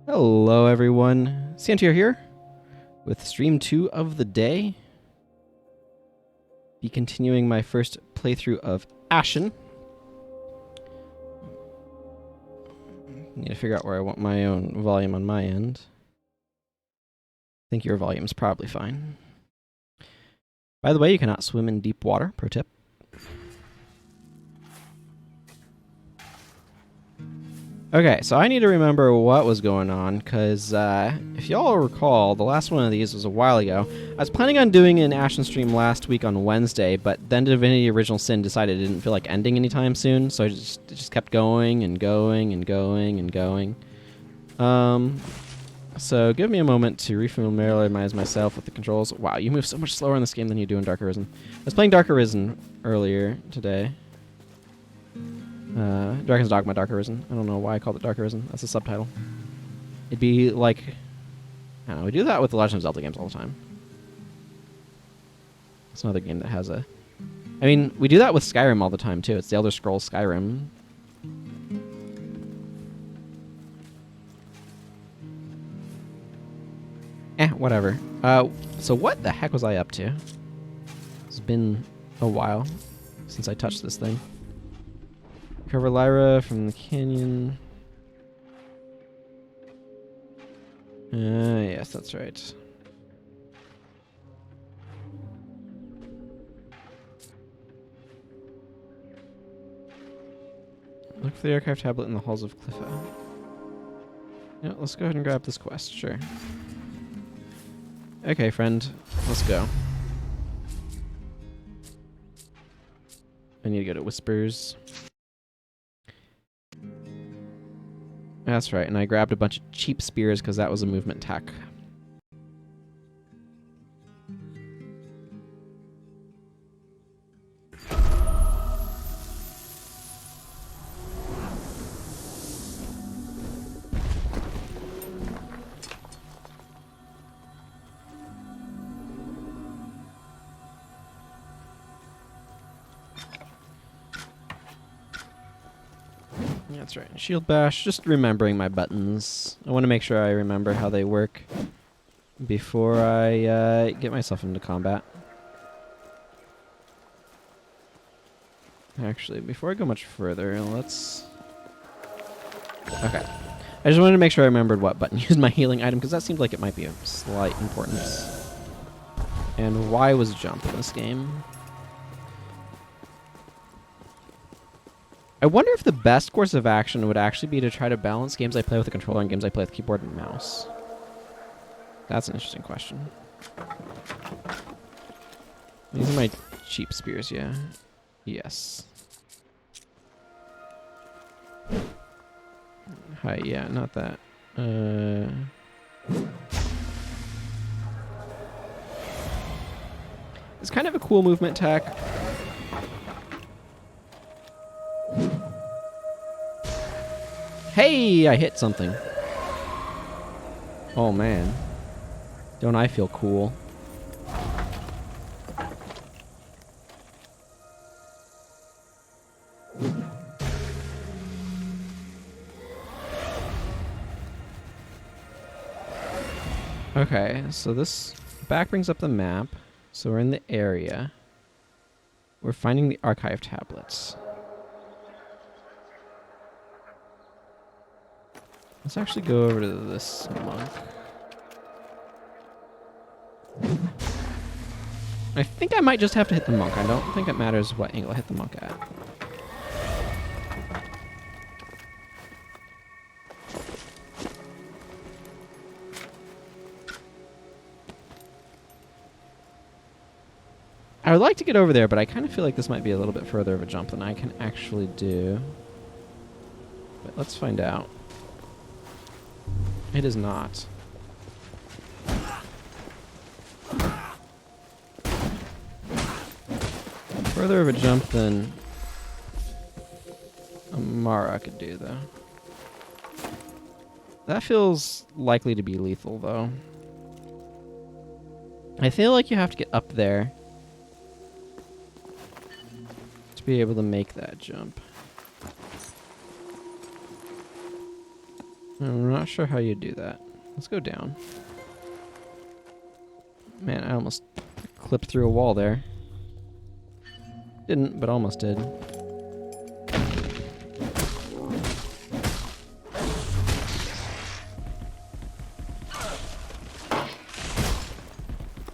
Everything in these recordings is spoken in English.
Hello everyone, Santier here with stream 2 of the day. Be continuing my first playthrough of Ashen. Need to figure out where I want my own volume on my end. I think your volume's probably fine. By the way, you cannot swim in deep water, pro tip. Okay, so I need to remember what was going on, because if y'all recall, the last one of these was a while ago. I was planning on doing an Ashen stream last week on Wednesday, but then Divinity Original Sin decided it didn't feel like ending anytime soon, so it just kept going and going and going and going. So give me a moment to refamiliarize myself with the controls. Wow, you move so much slower in this game than you do in Dark Arisen. I was playing Dark Arisen earlier today. Dragon's Dogma Dark Arisen. I don't know why I called it Dark Arisen. That's the subtitle. It'd be like... I don't know, we do that with the Legend of Zelda games all the time. It's another game that has a... I mean, we do that with Skyrim all the time, too. It's the Elder Scrolls Skyrim. Whatever. So what the heck was I up to? It's been a while since I touched this thing. Recover Lyra from the canyon. Yes, that's right. Look for the archive tablet in the halls of Cliffa. Yeah, let's go ahead and grab this quest, sure. Okay, friend, let's go. I need to go to Whispers. That's right, and I grabbed a bunch of cheap spears because that was a movement attack. That's right. Shield bash, just remembering my buttons. I want to make sure I remember how they work before I get myself into combat. Actually, before I go much further, let's... Okay. I just wanted to make sure I remembered what button used my healing item, because that seemed like it might be of slight importance. And why was jump in this game? I wonder if the best course of action would actually be to try to balance games I play with a controller and games I play with keyboard and mouse. That's an interesting question. These are my cheap spears, yeah. Yes. Hi, yeah, not that. It's kind of a cool movement attack. Hey, I hit something. Oh man. Don't I feel cool? Okay, so this back brings up the map. So we're in the area. We're finding the archive tablets. Let's actually go over to this monk. I think I might just have to hit the monk. I don't think it matters what angle I hit the monk at. I would like to get over there, but I kind of feel like this might be a little bit further of a jump than I can actually do. But let's find out. It is not. Further of a jump than Amara could do, though. That feels likely to be lethal, though. I feel like you have to get up there to be able to make that jump. I'm not sure how you do that. Let's go down. Man, I almost clipped through a wall there. Didn't, but almost did.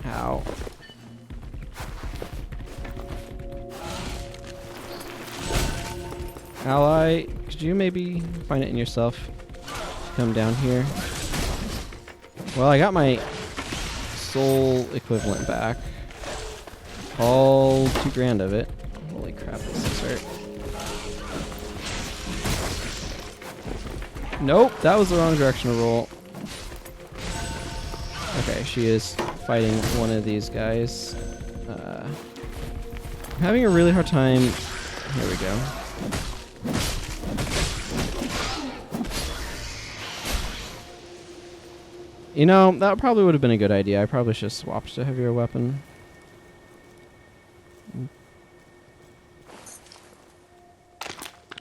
Ow. Ally, could you maybe find it in yourself? Come down here. Well, I got my soul equivalent back. All 2 grand of it. Holy crap, this is hurt. Nope, that was the wrong direction to roll. Okay, she is fighting one of these guys. I'm having a really hard time. Here we go. You know, that probably would have been a good idea. I probably should have swapped to a heavier weapon.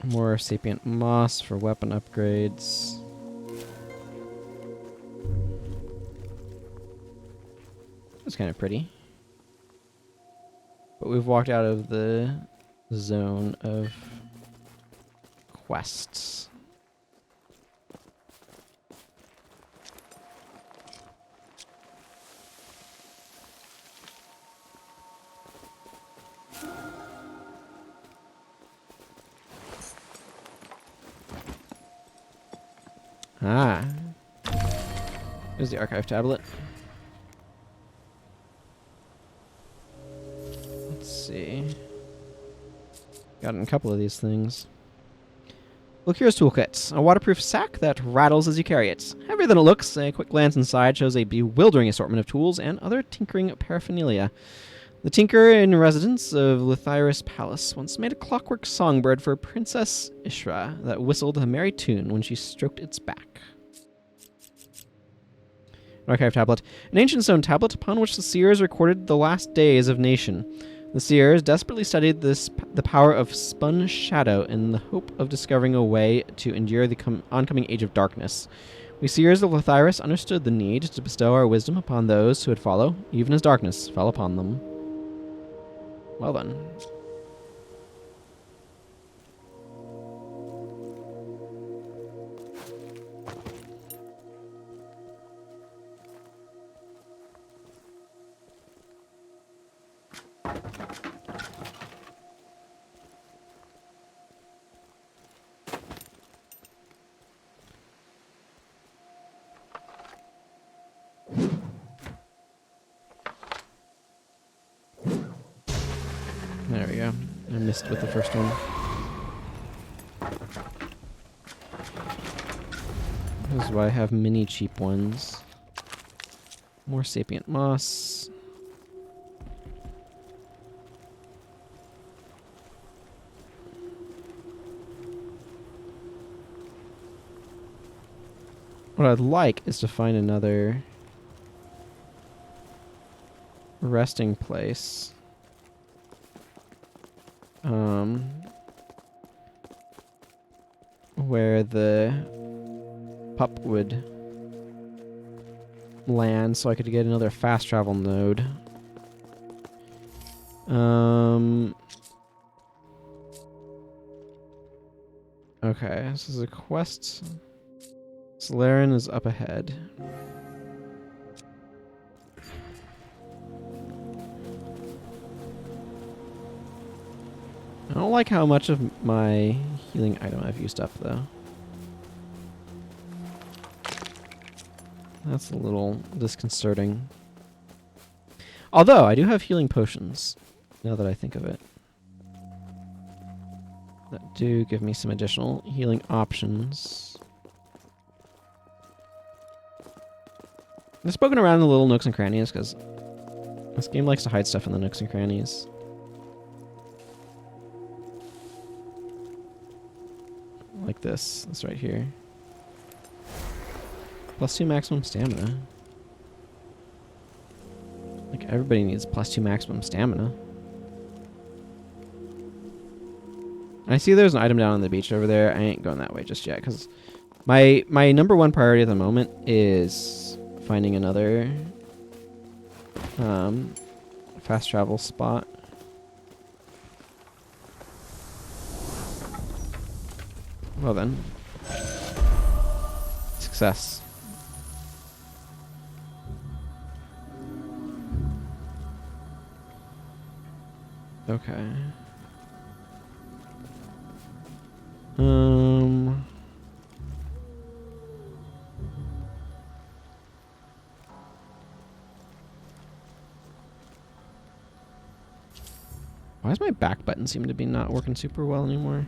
More sapient moss for weapon upgrades. That's kind of pretty. But we've walked out of the zone of quests. Ah. There's the archive tablet. Let's see. Gotten a couple of these things. Look, here's toolkits. A waterproof sack that rattles as you carry it. Heavier than it looks, a quick glance inside shows a bewildering assortment of tools and other tinkering paraphernalia. The tinker in residence of Lithyrus Palace once made a clockwork songbird for Princess Ishra that whistled a merry tune when she stroked its back. Archive tablet. An ancient stone tablet upon which the seers recorded the last days of nation. The seers desperately studied the power of spun shadow in the hope of discovering a way to endure the oncoming age of darkness. We seers of Lithyrus understood the need to bestow our wisdom upon those who would follow, even as darkness fell upon them. Well then. There we go. I missed with the first one. This is why I have mini cheap ones. More sapient moss. What I'd like is to find another resting place. Where the pup would land so I could get another fast travel node. Okay, this is a quest. Solarian is up ahead. I don't like how much of my healing item I've used up, though. That's a little disconcerting. Although, I do have healing potions, now that I think of it. That do give me some additional healing options. I've just poking around in the little nooks and crannies, because this game likes to hide stuff in the nooks and crannies. Like this right here. +2 maximum stamina. Like, everybody needs +2 maximum stamina. I see there's an item down on the beach over there. I ain't going that way just yet, because My number one priority at the moment is finding another fast travel spot. Well then. Success. Okay. Why does my back button seem to be not working super well anymore?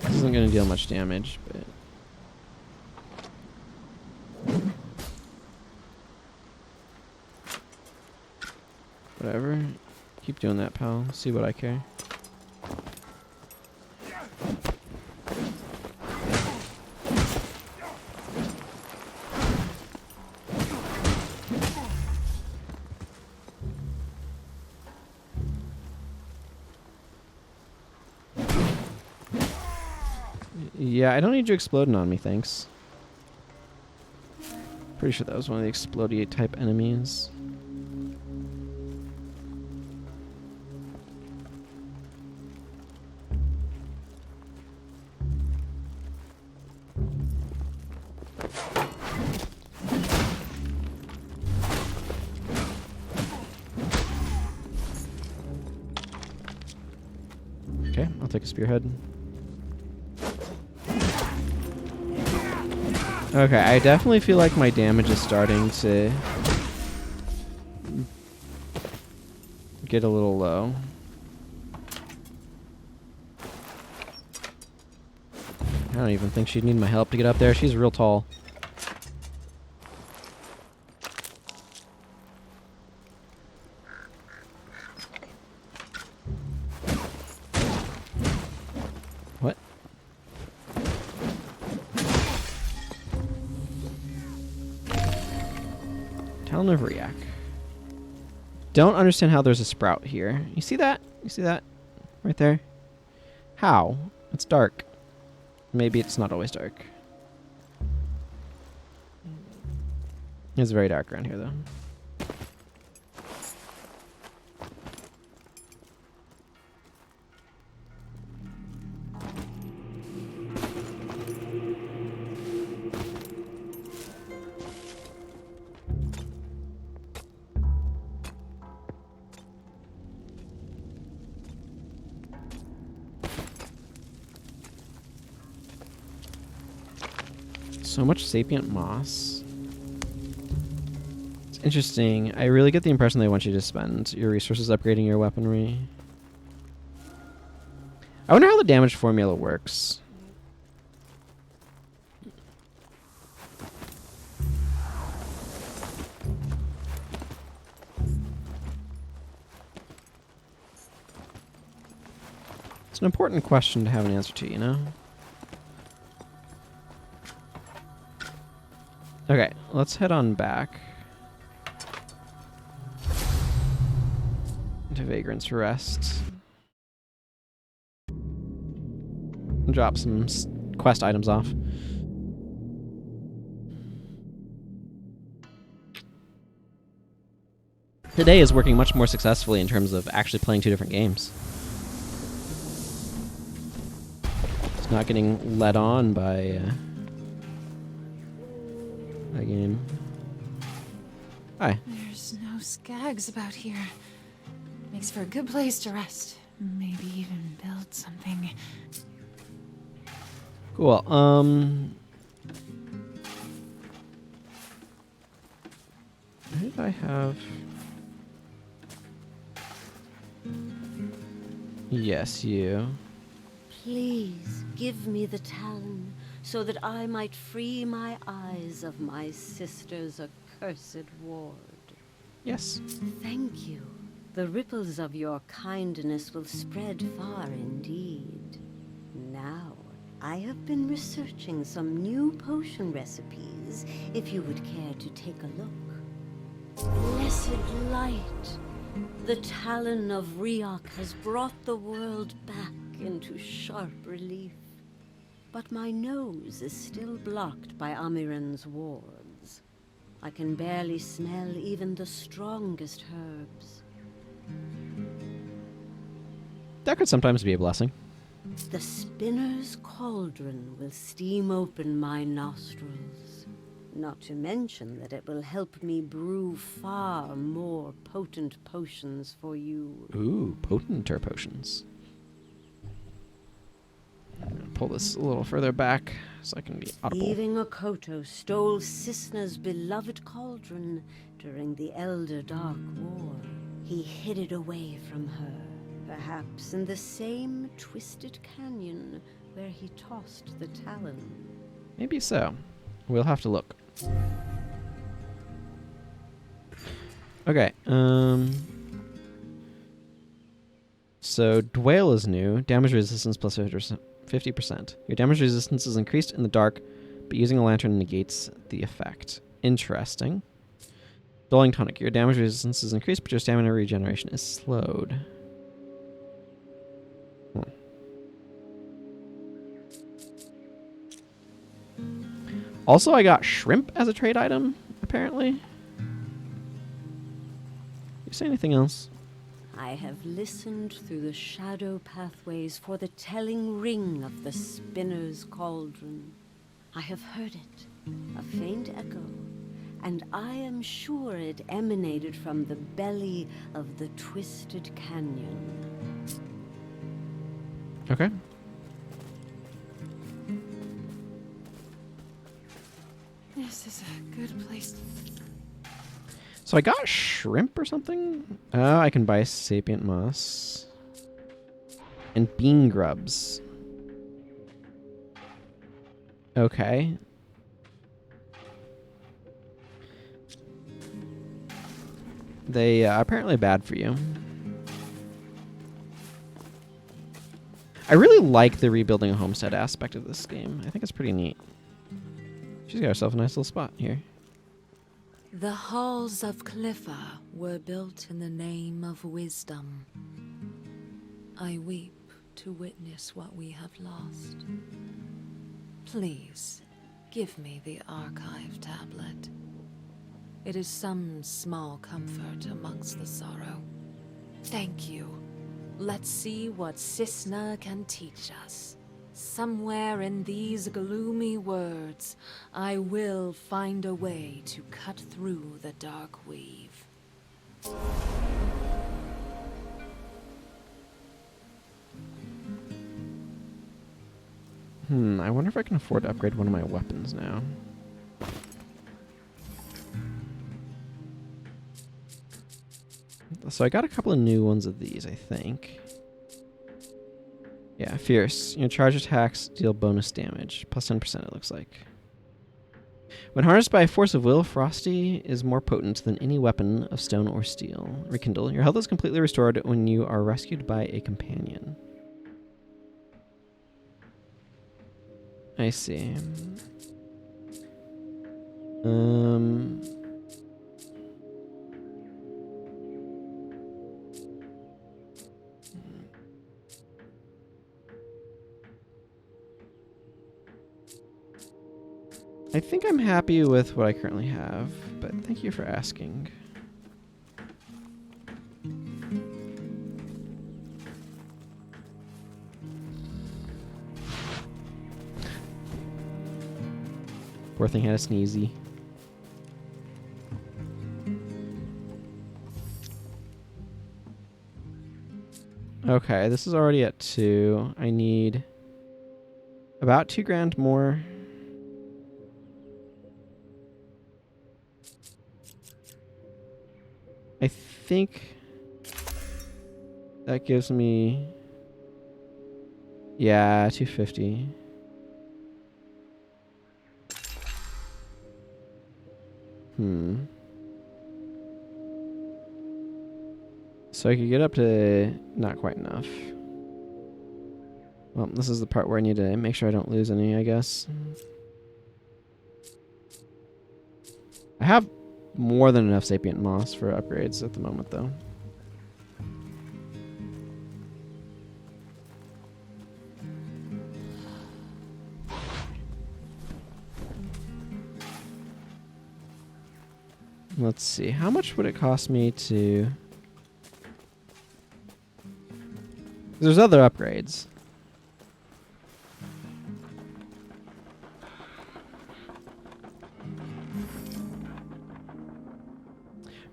This isn't going to deal much damage, but... whatever. Keep doing that, pal. See what I care. Yeah, I don't need you exploding on me, thanks. Pretty sure that was one of the explodey type enemies. Okay, I'll take a spearhead. Okay, I definitely feel like my damage is starting to get a little low. I don't even think she'd need my help to get up there. She's real tall. What? Town of Riak. Don't understand how there's a sprout here. You see that? You see that? Right there? How? It's dark. Maybe it's not always dark. It's very dark around here, though. So much sapient moss. It's interesting. I really get the impression they want you to spend your resources upgrading your weaponry. I wonder how the damage formula works. It's an important question to have an answer to, you know? Okay, let's head on back to Vagrant's Rest. Drop some quest items off. Today is working much more successfully in terms of actually playing two different games. It's not getting led on by a game. Hi. There's no skags about here. Makes for a good place to rest. Maybe even build something. Cool. Who did I have? Yes, you. Please give me the talon, so that I might free my eyes of my sister's accursed ward. Yes. Thank you. The ripples of your kindness will spread far indeed. Now I have been researching some new potion recipes, if you would care to take a look. Blessed light! The talon of Riok has brought the world back into sharp relief. But my nose is still blocked by Amiran's wards. I can barely smell even the strongest herbs. That could sometimes be a blessing. The spinner's cauldron will steam open my nostrils. Not to mention that it will help me brew far more potent potions for you. Ooh, potenter potions. I'm gonna pull this a little further back so I can be audible. Thieving Okoto stole Cisna's beloved cauldron during the Elder Dark War. He hid it away from her, perhaps in the same twisted canyon where he tossed the talon. Maybe so. We'll have to look. Okay, so Dwale is new. Damage resistance plus 50%. Your damage resistance is increased in the dark, but using a lantern negates the effect. Interesting. Dulling Tonic. Your damage resistance is increased, but your stamina regeneration is slowed. Also, I got shrimp as a trade item, apparently. You say anything else? I have listened through the shadow pathways for the telling ring of the spinner's cauldron. I have heard it, a faint echo, and I am sure it emanated from the belly of the twisted canyon. Okay. This is a good place. So I got shrimp or something? Oh, I can buy sapient moss. And bean grubs. Okay. They are apparently bad for you. I really like the rebuilding a homestead aspect of this game. I think it's pretty neat. She's got herself a nice little spot here. The halls of Cliffa were built in the name of wisdom. I weep to witness what we have lost. Please, give me the archive tablet. It is some small comfort amongst the sorrow. Thank you. Let's see what Cisna can teach us. Somewhere in these gloomy words, I will find a way to cut through the dark weave. I wonder if I can afford to upgrade one of my weapons now. So I got a couple of new ones of these, I think. Yeah, Fierce. Your charge attacks deal bonus damage. Plus 10% it looks like. When harnessed by a force of will, Frosty is more potent than any weapon of stone or steel. Rekindle. Your health is completely restored when you are rescued by a companion. I see. I think I'm happy with what I currently have, but thank you for asking. Poor thing had a sneezy. Okay, this is already at 2. I need about 2 grand more. I think that gives me, yeah, 250. So I could get up to not quite enough. Well, this is the part where I need to make sure I don't lose any, I guess. I have more than enough sapient moss for upgrades at the moment, though. Let's see. How much would it cost me to... There's other upgrades.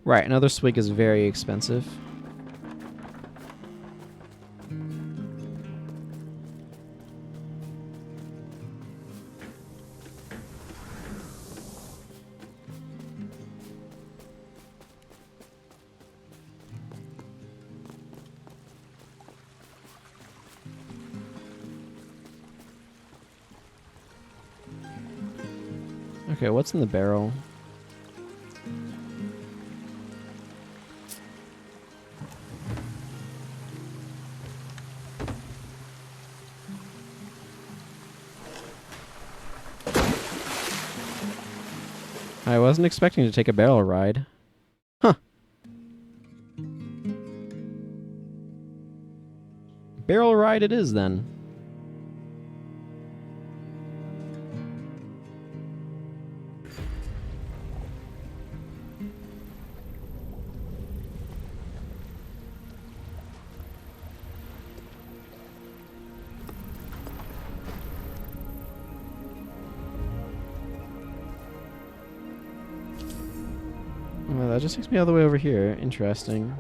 Right, another swig is very expensive. Okay, what's in the barrel? I wasn't expecting to take a barrel ride. Huh. Barrel ride it is, then. Well, that just takes me all the way over here. Interesting.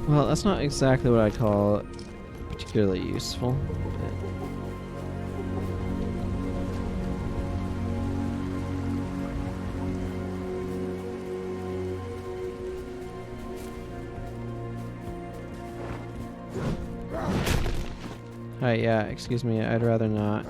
Well, that's not exactly what I'd call particularly useful. Hi, yeah, excuse me, I'd rather not.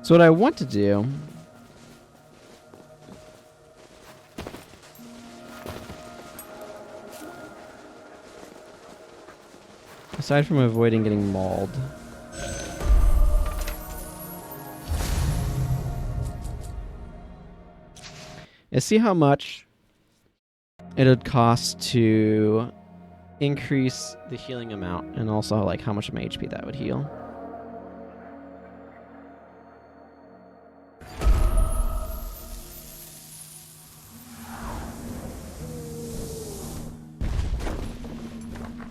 So what I want to do aside from avoiding getting mauled, is see how much it would cost to increase the healing amount and also like how much of my HP that would heal.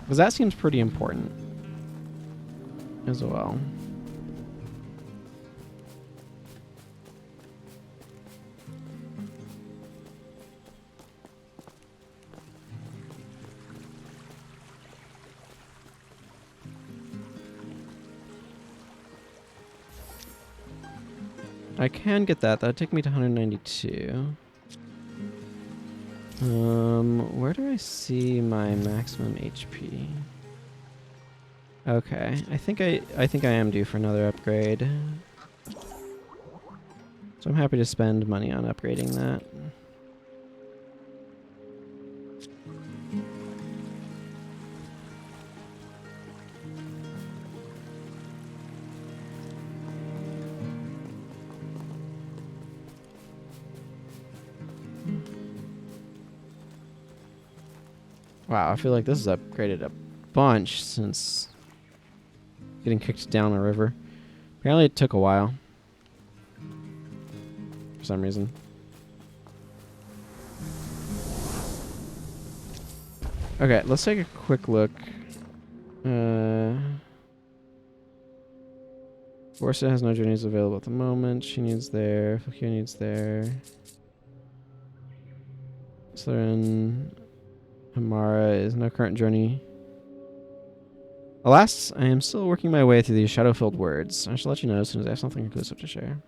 Because that seems pretty important as well. I can get that. That'd take me to 192. Where do I see my maximum HP? Okay, I think I am due for another upgrade. So I'm happy to spend money on upgrading that. Wow, I feel like this has upgraded a bunch since getting kicked down the river. Apparently it took a while. For some reason. Okay, let's take a quick look. Borsa has no journeys available at the moment. She needs there. Fakir needs there. Slytherin. Amara is no current journey. Alas, I am still working my way through these shadow-filled words. I shall let you know as soon as I have something conclusive to share.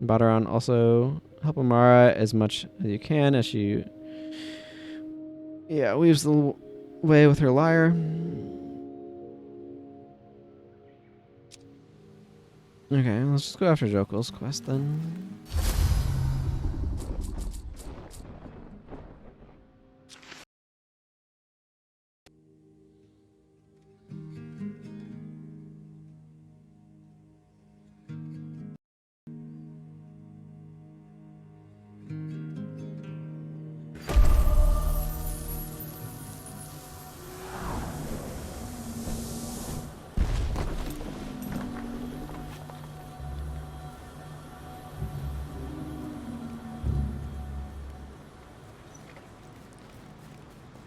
Badaran, also help Amara as much as you can as she weaves the way with her lyre. Okay, let's just go after Jokel's quest then.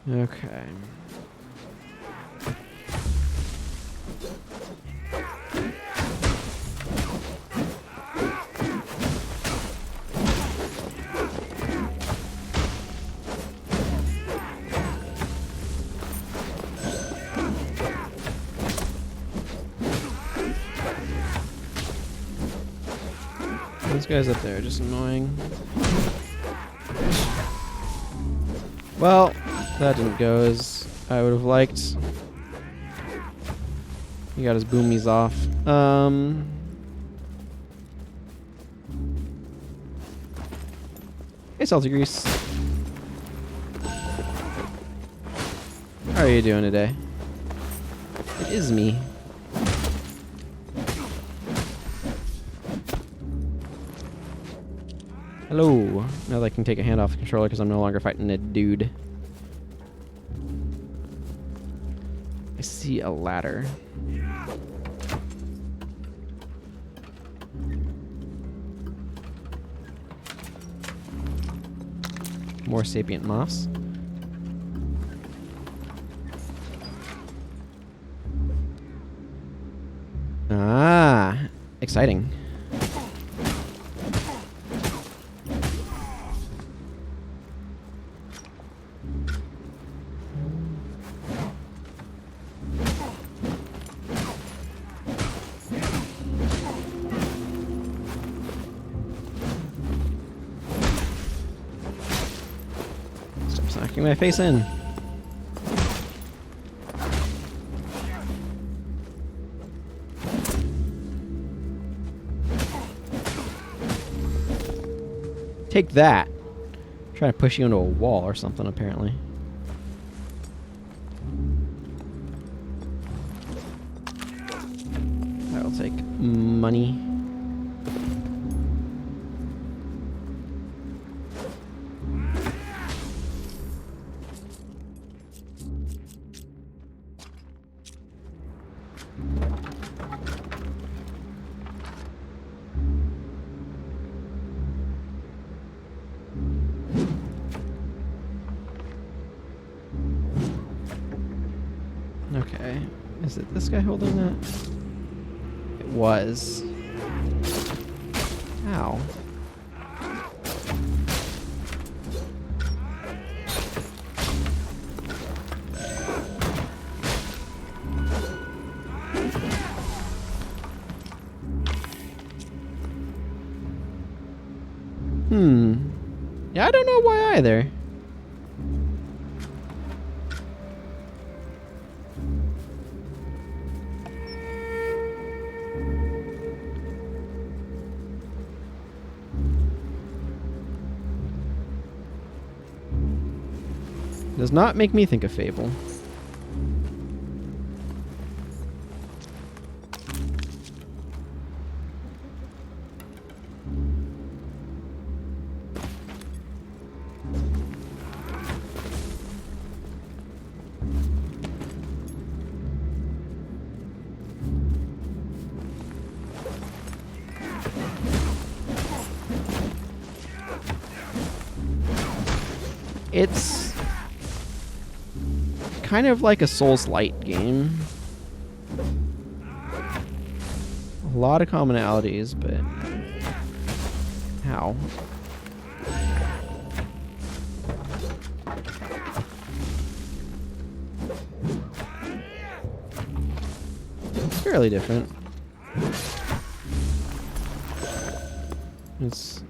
Okay. Those guys up there are just annoying. Well, that didn't go as I would have liked. He got his boomies off. Hey, Salty Grease. How are you doing today? It is me. Hello. Now that I can take a hand off the controller because I'm no longer fighting a dude. I see a ladder. More sapient moss. Ah, exciting. Stop smacking my face in. Take that. I'm trying to push you into a wall or something, apparently. I'll take money. Okay. Is it this guy holding that? It was. Ow. Yeah, I don't know why either. Does not make me think of Fable. It's kind of like a Souls-light game. A lot of commonalities, but how? It's fairly different. It's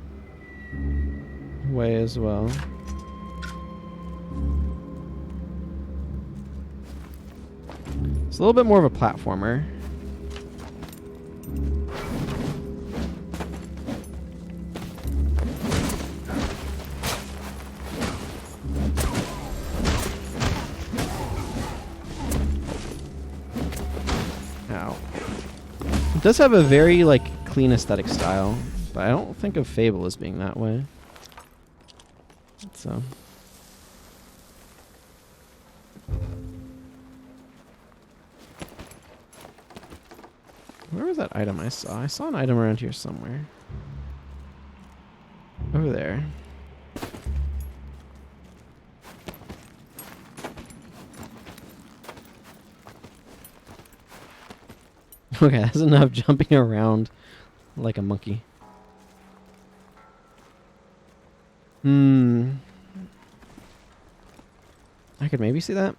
way as well. It's a little bit more of a platformer. Ow. It does have a very like clean aesthetic style, but I don't think of Fable as being that way. So where was that item I saw? I saw an item around here somewhere. Over there. Okay, that's enough jumping around like a monkey. I could maybe see that.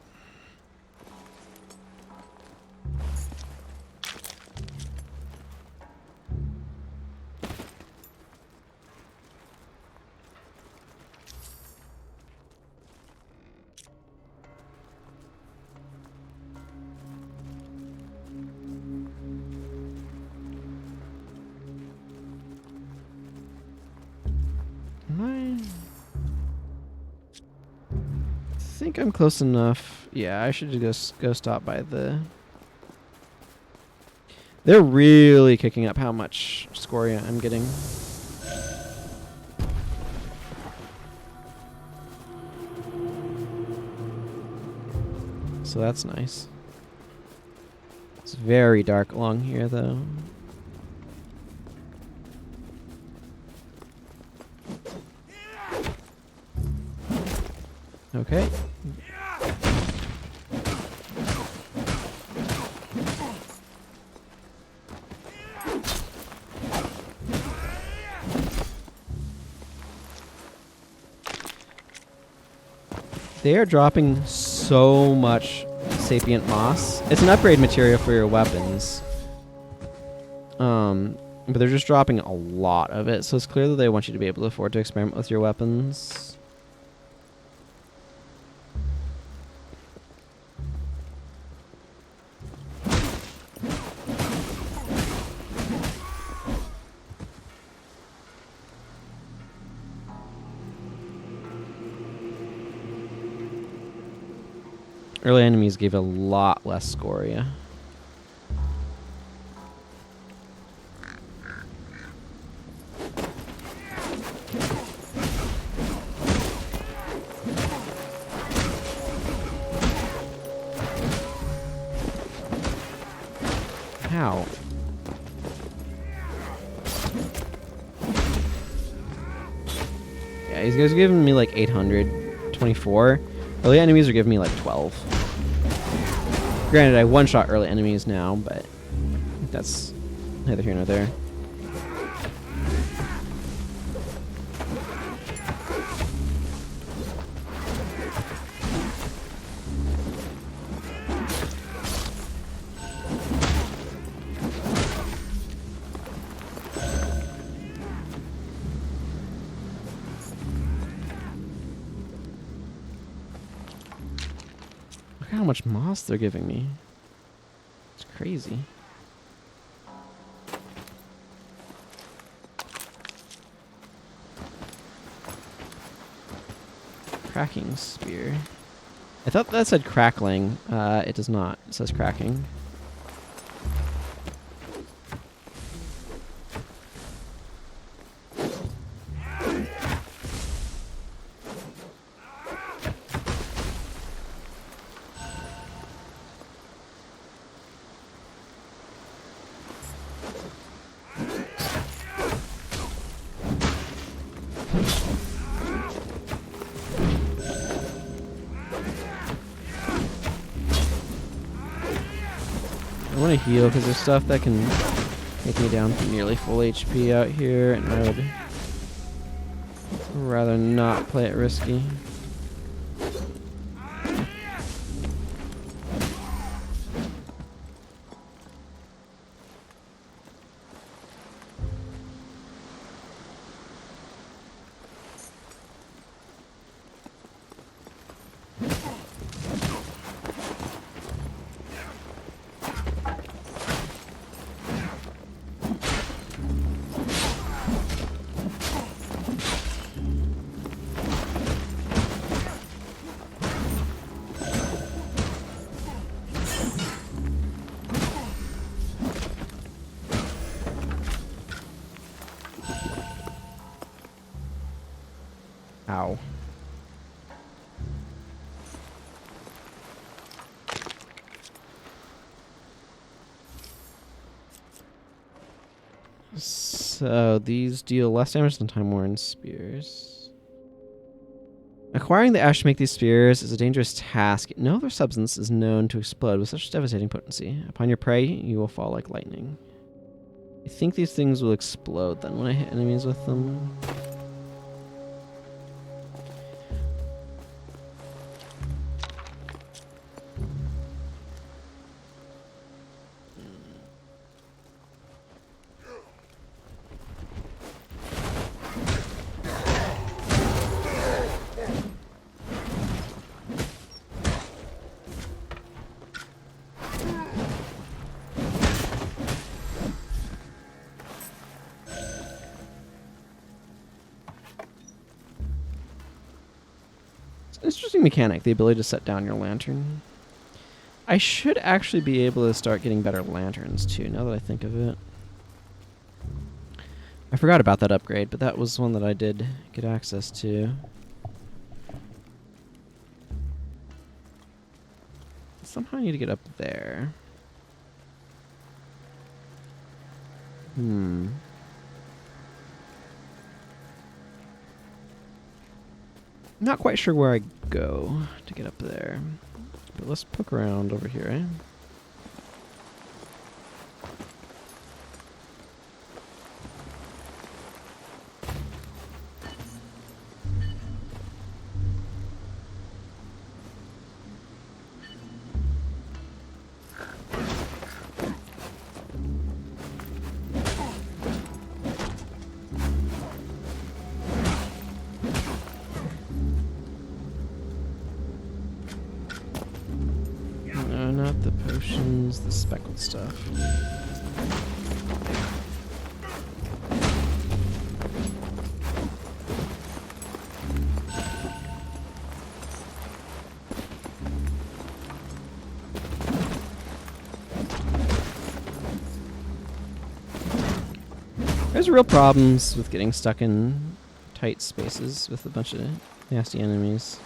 I think I'm close enough. Yeah, I should just go stop by the... They're really kicking up how much scoria I'm getting. So that's nice. It's very dark along here, though. Okay. They are dropping so much sapient moss. It's an upgrade material for your weapons. But they're just dropping a lot of it, so it's clear that they want you to be able to afford to experiment with your weapons. Early enemies gave a lot less scoria. How? Yeah, these guys are giving me like 824. Early enemies are giving me like 12. Granted, I one-shot early enemies now, but that's neither here nor there. Look at how much moss they're giving me. It's crazy. Cracking spear. I thought that said crackling. It does not. It says cracking. I want to heal because there's stuff that can take me down to nearly full HP out here, and I would rather not play it risky. Ow. So these deal less damage than time-worn spears. Acquiring the ash to make these spears is a dangerous task. No other substance is known to explode with such devastating potency. Upon your prey, you will fall like lightning. I think these things will explode then when I hit enemies with them. Interesting mechanic, the ability to set down your lantern. I should actually be able to start getting better lanterns too, now that I think of it. I forgot about that upgrade, but that was one that I did get access to. Somehow I need to get up there. Not quite sure where I go to get up there, but let's poke around over here, eh? Not the potions, the speckled stuff. There's real problems with getting stuck in tight spaces with a bunch of nasty enemies.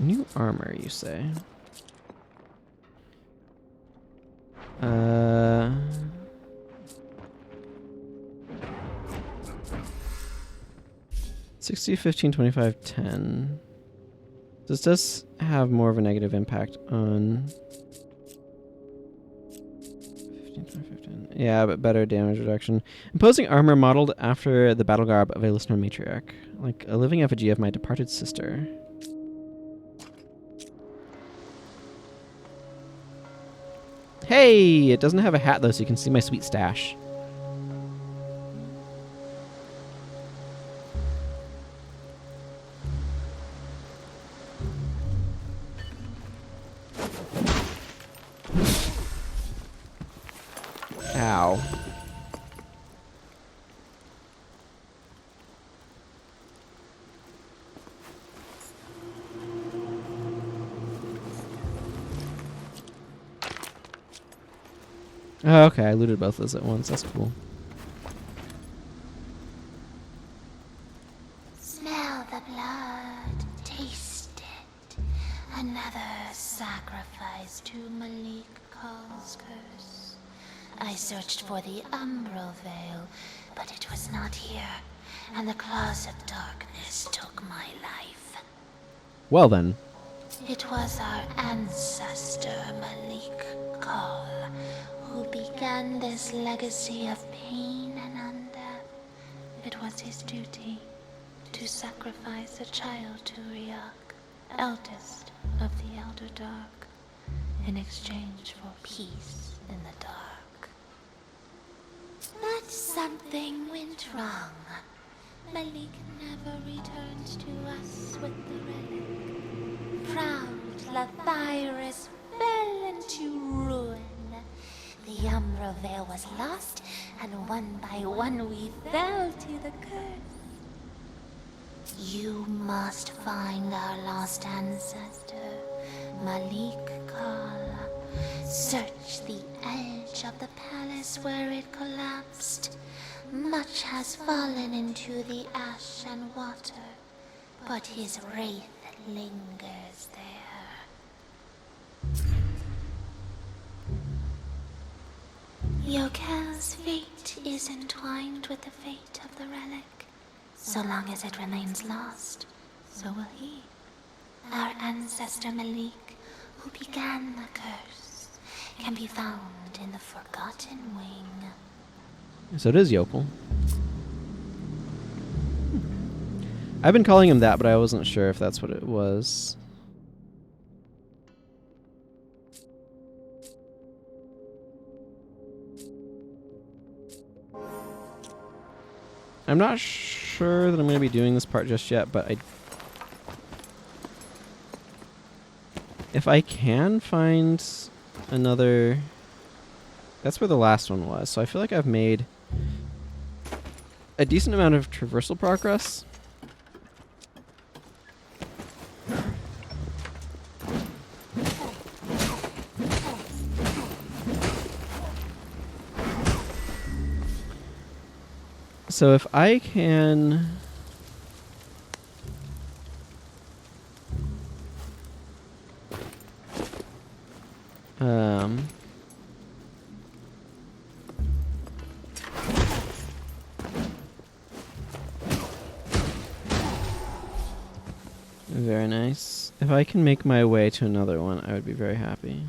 New armor, you say? 60, 15, 25, 10. This does have more of a negative impact on 15, 25, 10. Yeah, but better damage reduction. Imposing armor modeled after the battle garb of a listener matriarch, like a living effigy of my departed sister. Hey, it doesn't have a hat though, so you can see my sweet stash. Ow. Oh, okay, I looted both those at once. That's cool. Smell the blood, taste it. Another sacrifice to Malik Khal's curse. I searched for the umbral veil, but it was not here, and the claws of darkness took my life. Well then. It was our ancestor, Malik Kal, who began this legacy of pain and undeath. It was his duty to sacrifice a child to Riak, eldest of the Elder Dark, in exchange for peace in the dark. But something went wrong. Malik never returned to us with the relic. Proud Lathyrus fell into ruin. The Umbra Veil was lost, and one by one we fell to the curse. You must find our lost ancestor, Malik Kal. Search the edge of the palace where it collapsed. Much has fallen into the ash and water, but his wraith lingers there. Yokel's fate is entwined with the fate of the relic. So long as it remains lost, so will he. Our ancestor Malik, who began the curse, can be found in the Forgotten Wing. So it is Yokel. I've been calling him that, but I wasn't sure if that's what it was. I'm not sure that I'm going to be doing this part just yet, but if I can find another... That's where the last one was, so I feel like I've made a decent amount of traversal progress. So if I can... Very nice. If I can make my way to another one, I would be very happy.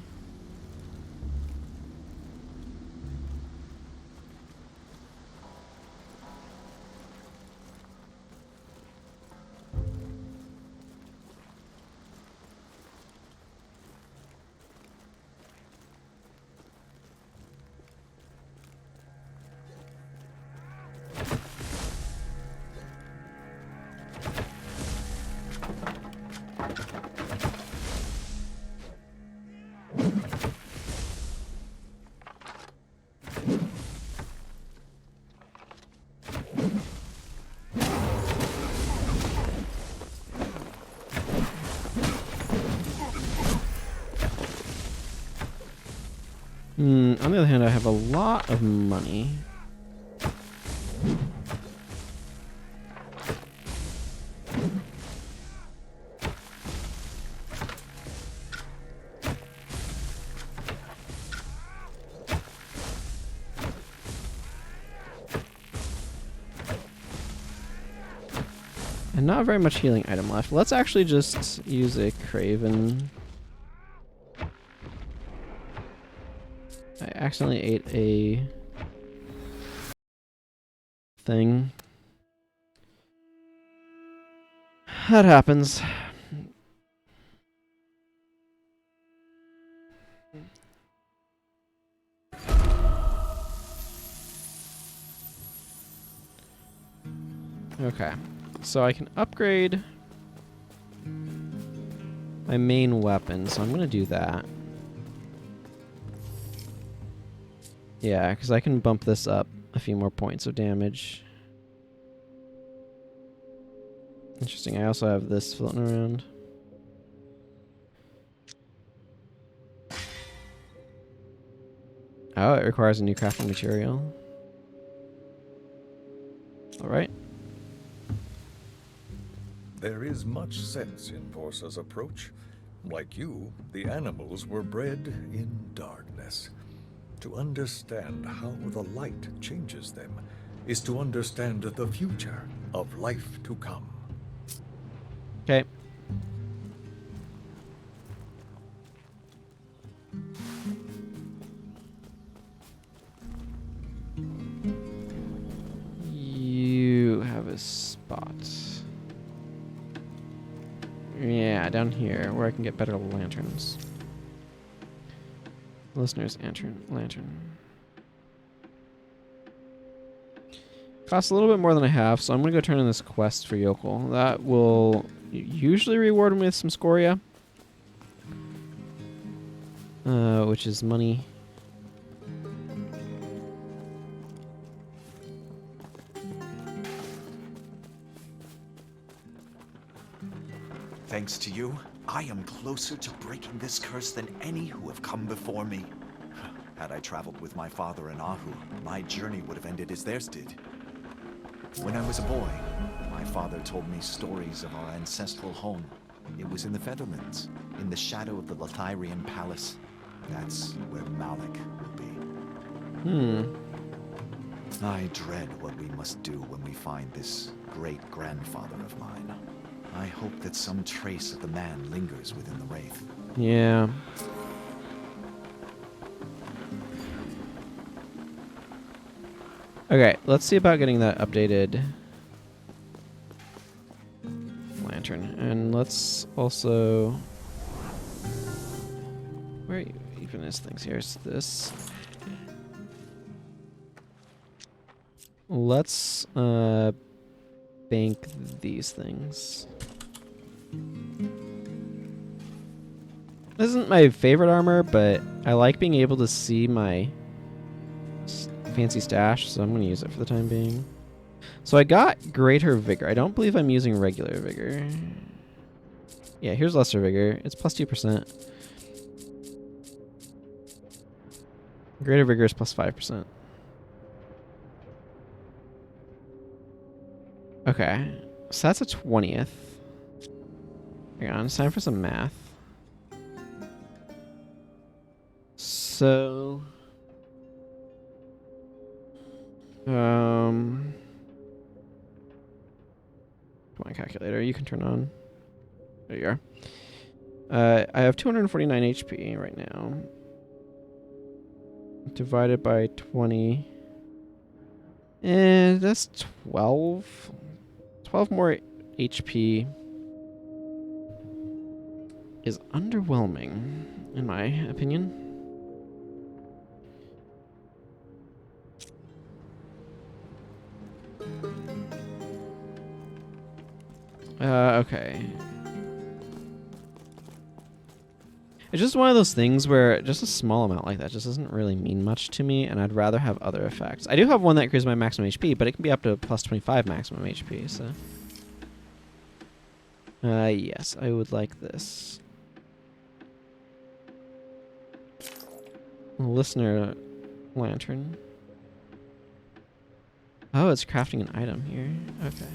On the other hand, I have a lot of money. And not very much healing item left. Let's actually just use a Craven. I accidentally ate a thing. That happens. Okay, so I can upgrade my main weapon, so I'm gonna do that. Yeah, because I can bump this up a few more points of damage. Interesting, I also have this floating around. Oh, it requires a new crafting material. Alright. There is much sense in Vorsa's approach. Like you, the animals were bred in darkness. To understand how the light changes them is to understand the future of life to come. Okay. You have a spot. Yeah, down here where I can get better lanterns. Listener's lantern. Costs a little bit more than I have, so I'm going to go turn in this quest for Yokel. That will usually reward me with some scoria. Which is money. Thanks to you, I am closer to breaking this curse than any who have come before me. Had I traveled with my father and Ahu, my journey would have ended as theirs did. When I was a boy, my father told me stories of our ancestral home. It was in the Featherlands, in the shadow of the Latyrian palace. That's where Malik will be. I dread what we must do when we find this great-grandfather of mine. I hope that some trace of the man lingers within the Wraith. Yeah. Okay, let's see about getting that updated lantern. And let's also... Where even is things here? Is this... Let's bank these things. This isn't my favorite armor, but I like being able to see my fancy stash, so I'm going to use it for the time being. So I got greater vigor. I don't believe I'm using regular vigor. Yeah, here's lesser vigor. It's plus 2%. Greater vigor is plus 5%. Okay, so that's a 20th. Hang on, it's time for some math. So... Come on, calculator, you can turn on. There you are. I have 249 HP right now. Divided by 20. And that's 12. 12 more HP is underwhelming, in my opinion. Okay. It's just one of those things where just a small amount like that just doesn't really mean much to me, and I'd rather have other effects. I do have one that increases my maximum HP, but it can be up to plus 25 maximum HP, so... yes, I would like this. Listener lantern. Oh, it's crafting an item here. Okay.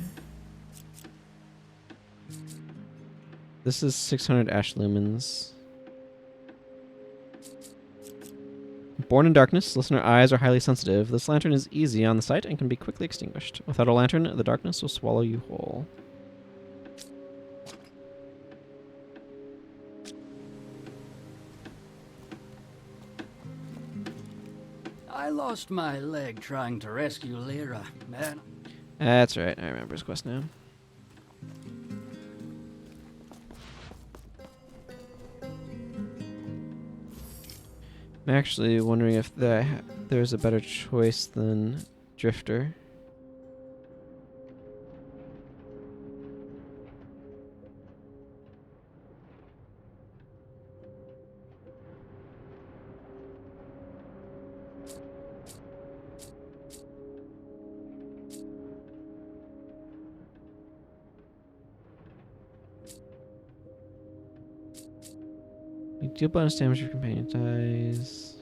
This is 600 ash lumens. Born in darkness, listener eyes are highly sensitive. This lantern is easy on the sight and can be quickly extinguished. Without a lantern, the darkness will swallow you whole. I lost my leg trying to rescue Lyra, man. That's right, I remember his quest now. I'm actually wondering if there's a better choice than Drifter. You deal bonus damage if your companion dies.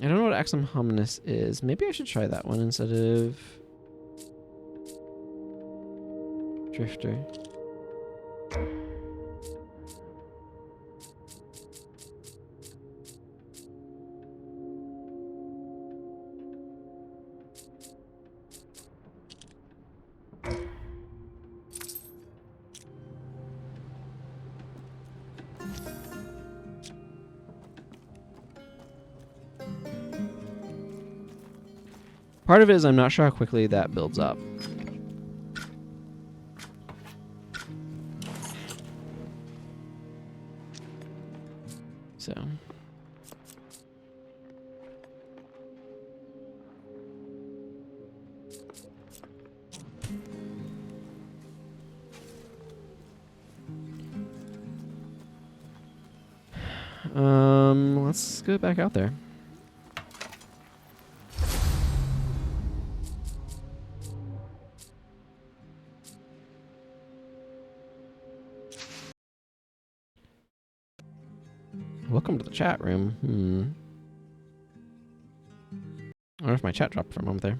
I don't know what Axum Hominis is. Maybe I should try that one instead of Drifter. Part of it is I'm not sure how quickly that builds up. So. Let's go back out there. Welcome to the chat room. I wonder if my chat dropped for a moment there.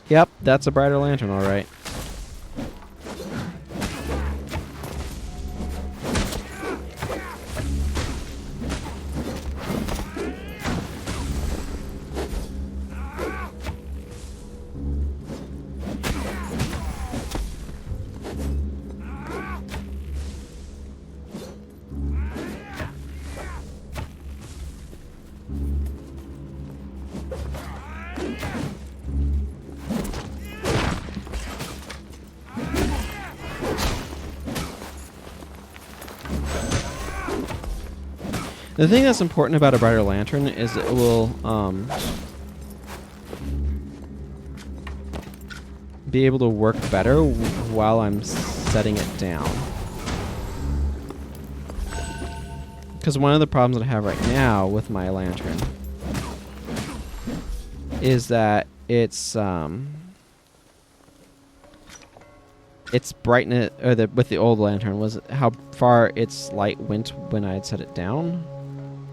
Yep, that's a brighter lantern, all right. The thing that's important about a brighter lantern is it will be able to work better while I'm setting it down. Because one of the problems that I have right now with my lantern is that its brightness, or with the old lantern, was how far its light went when I had set it down.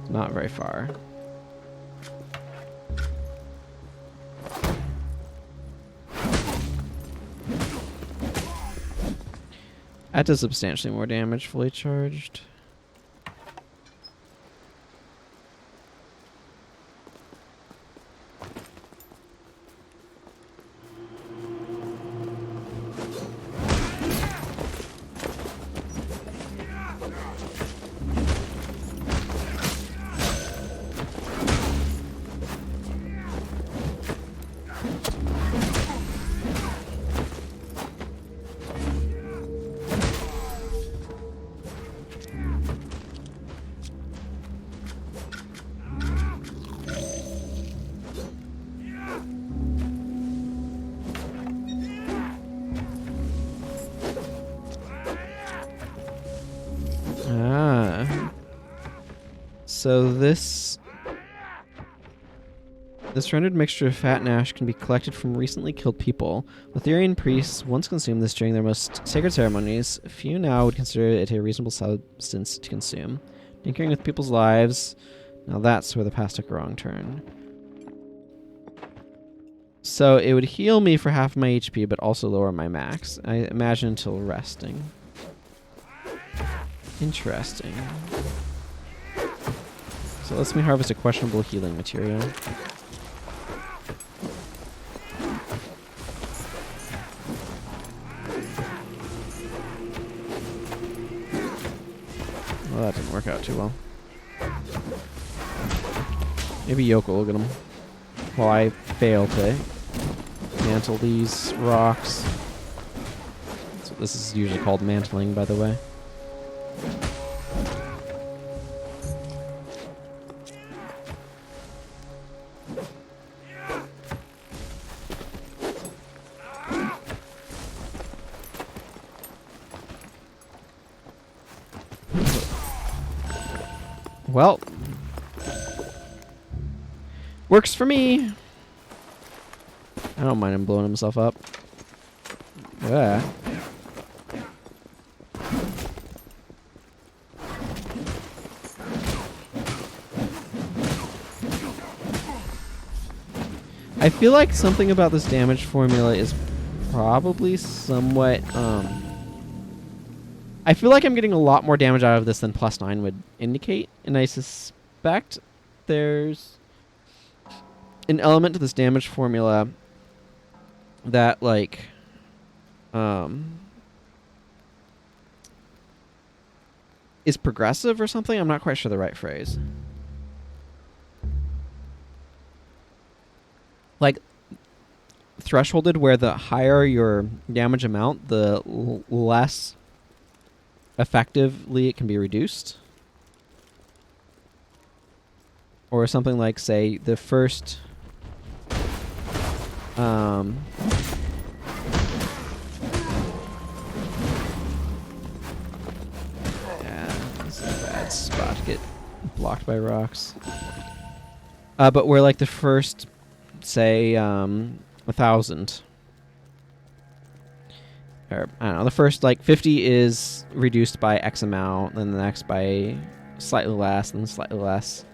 Not very far. That does substantially more damage fully charged. So this rendered mixture of fat and ash can be collected from recently killed people. Lithurian priests once consumed this during their most sacred ceremonies. Few now would consider it a reasonable substance to consume. Tinkering with people's lives, now that's where the past took a wrong turn. So it would heal me for half my HP, but also lower my max. I imagine until resting. Interesting. So lets me harvest a questionable healing material. Well, that didn't work out too well. Maybe Yoko will get him while I fail to mantle these rocks. So this is usually called mantling, by the way. Well, works for me. I don't mind him blowing himself up. Yeah. I feel like something about this damage formula is probably somewhat... I feel like I'm getting a lot more damage out of this than +9 would indicate, and I suspect there's an element to this damage formula that, like, is progressive or something. I'm not quite sure the right phrase. Like, thresholded, where the higher your damage amount, the less effectively it can be reduced. Or something like, say, the first... yeah, this is a bad spot to get blocked by rocks. But where, like, the first, say, 1,000... or, I don't know, the first, like, 50 is reduced by X amount, then the next by slightly less, and slightly less.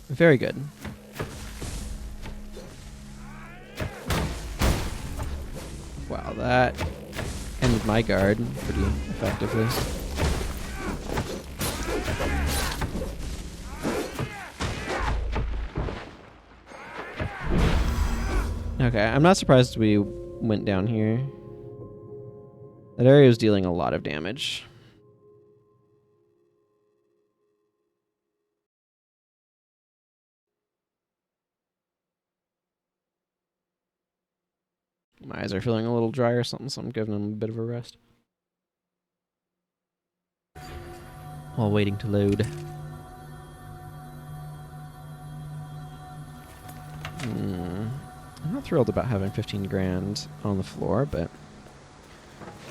Very good. Wow, that ended my guard pretty effectively. Okay, I'm not surprised we went down here. That area was dealing a lot of damage. My eyes are feeling a little dry or something, so I'm giving them a bit of a rest. While waiting to load. I'm not thrilled about having 15 grand on the floor, but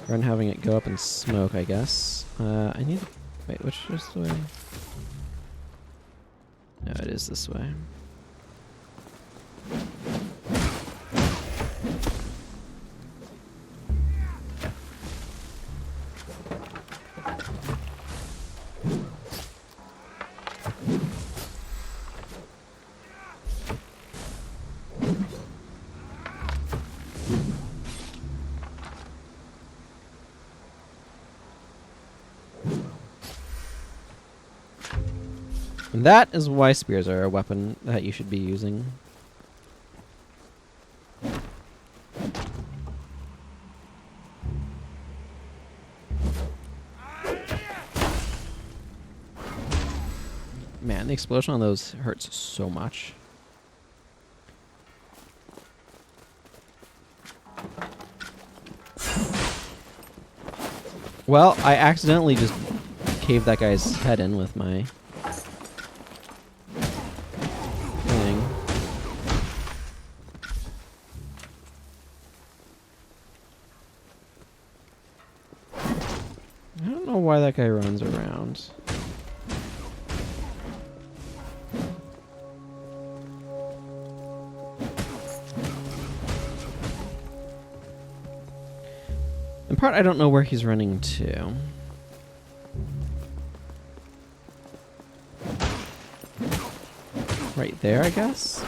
rather than having it go up in smoke, I guess. I need... Wait, which is the way? No, it is this way. And that is why spears are a weapon that you should be using. Man, the explosion on those hurts so much. Well, I accidentally just caved that guy's head in with my thing. I don't know why that guy runs around. In part, I don't know where he's running to. Right there, I guess?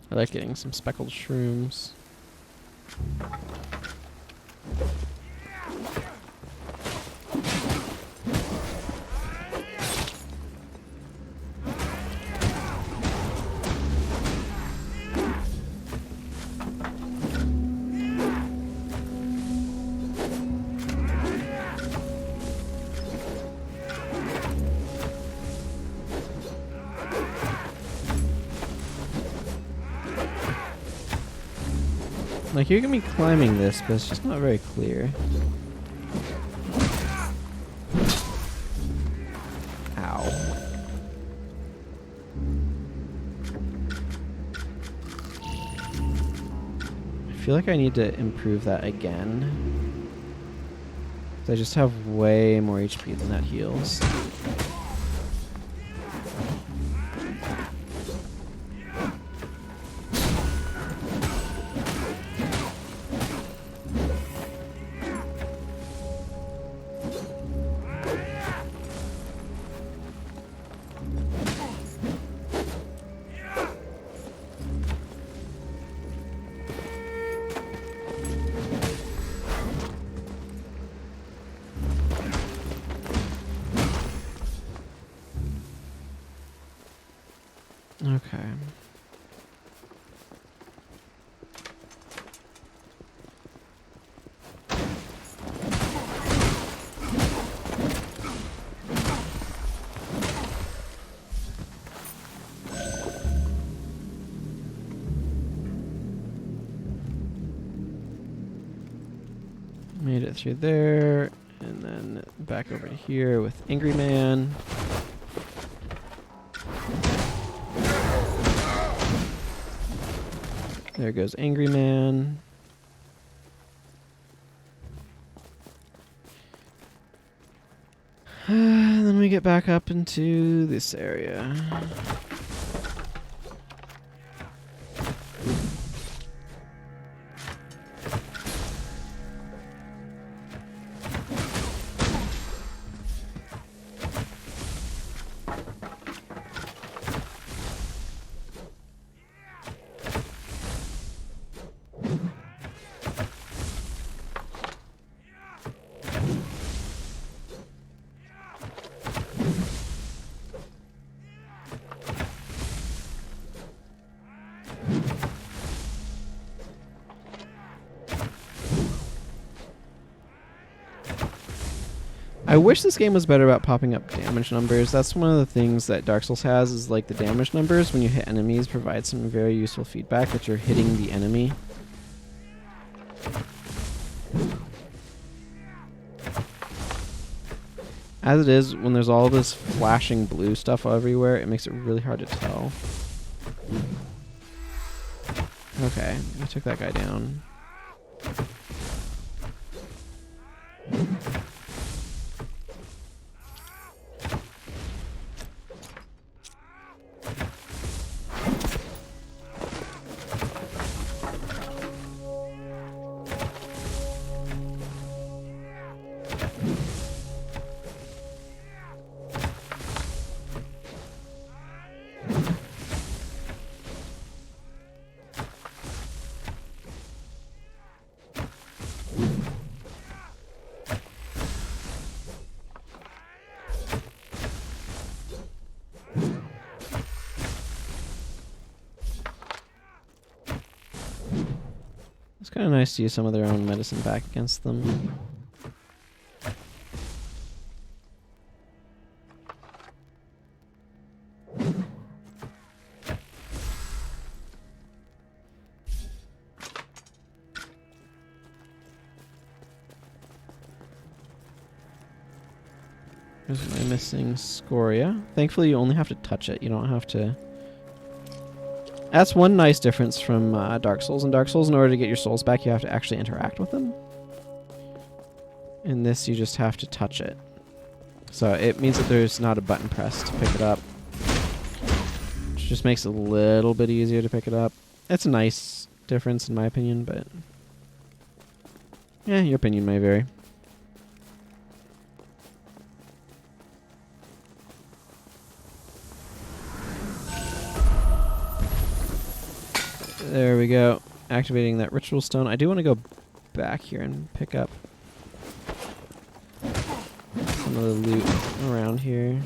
I like getting some speckled shrooms. Like, you can be climbing this, but it's just not very clear. Ow. I feel like I need to improve that again. 'Cause I just have way more HP than that heals. Okay. Made it through there, and then back over to here with Angry Man. There goes Angry Man. And then we get back up into this area. I wish this game was better about popping up damage numbers. That's one of the things that Dark Souls has, is like the damage numbers when you hit enemies provide some very useful feedback that you're hitting the enemy. As it is, when there's all this flashing blue stuff everywhere, it makes it really hard to tell. Okay, I took that guy down. It's kind of nice to use some of their own medicine back against them. Here's my missing scoria. Thankfully, you only have to touch it. You don't have to... That's one nice difference from Dark Souls. In Dark Souls, in order to get your souls back, you have to actually interact with them. In this, you just have to touch it. So it means that there's not a button press to pick it up. Which just makes it a little bit easier to pick it up. It's a nice difference in my opinion, but... yeah, your opinion may vary. There we go. Activating that ritual stone. I do want to go back here and pick up some of the loot around here.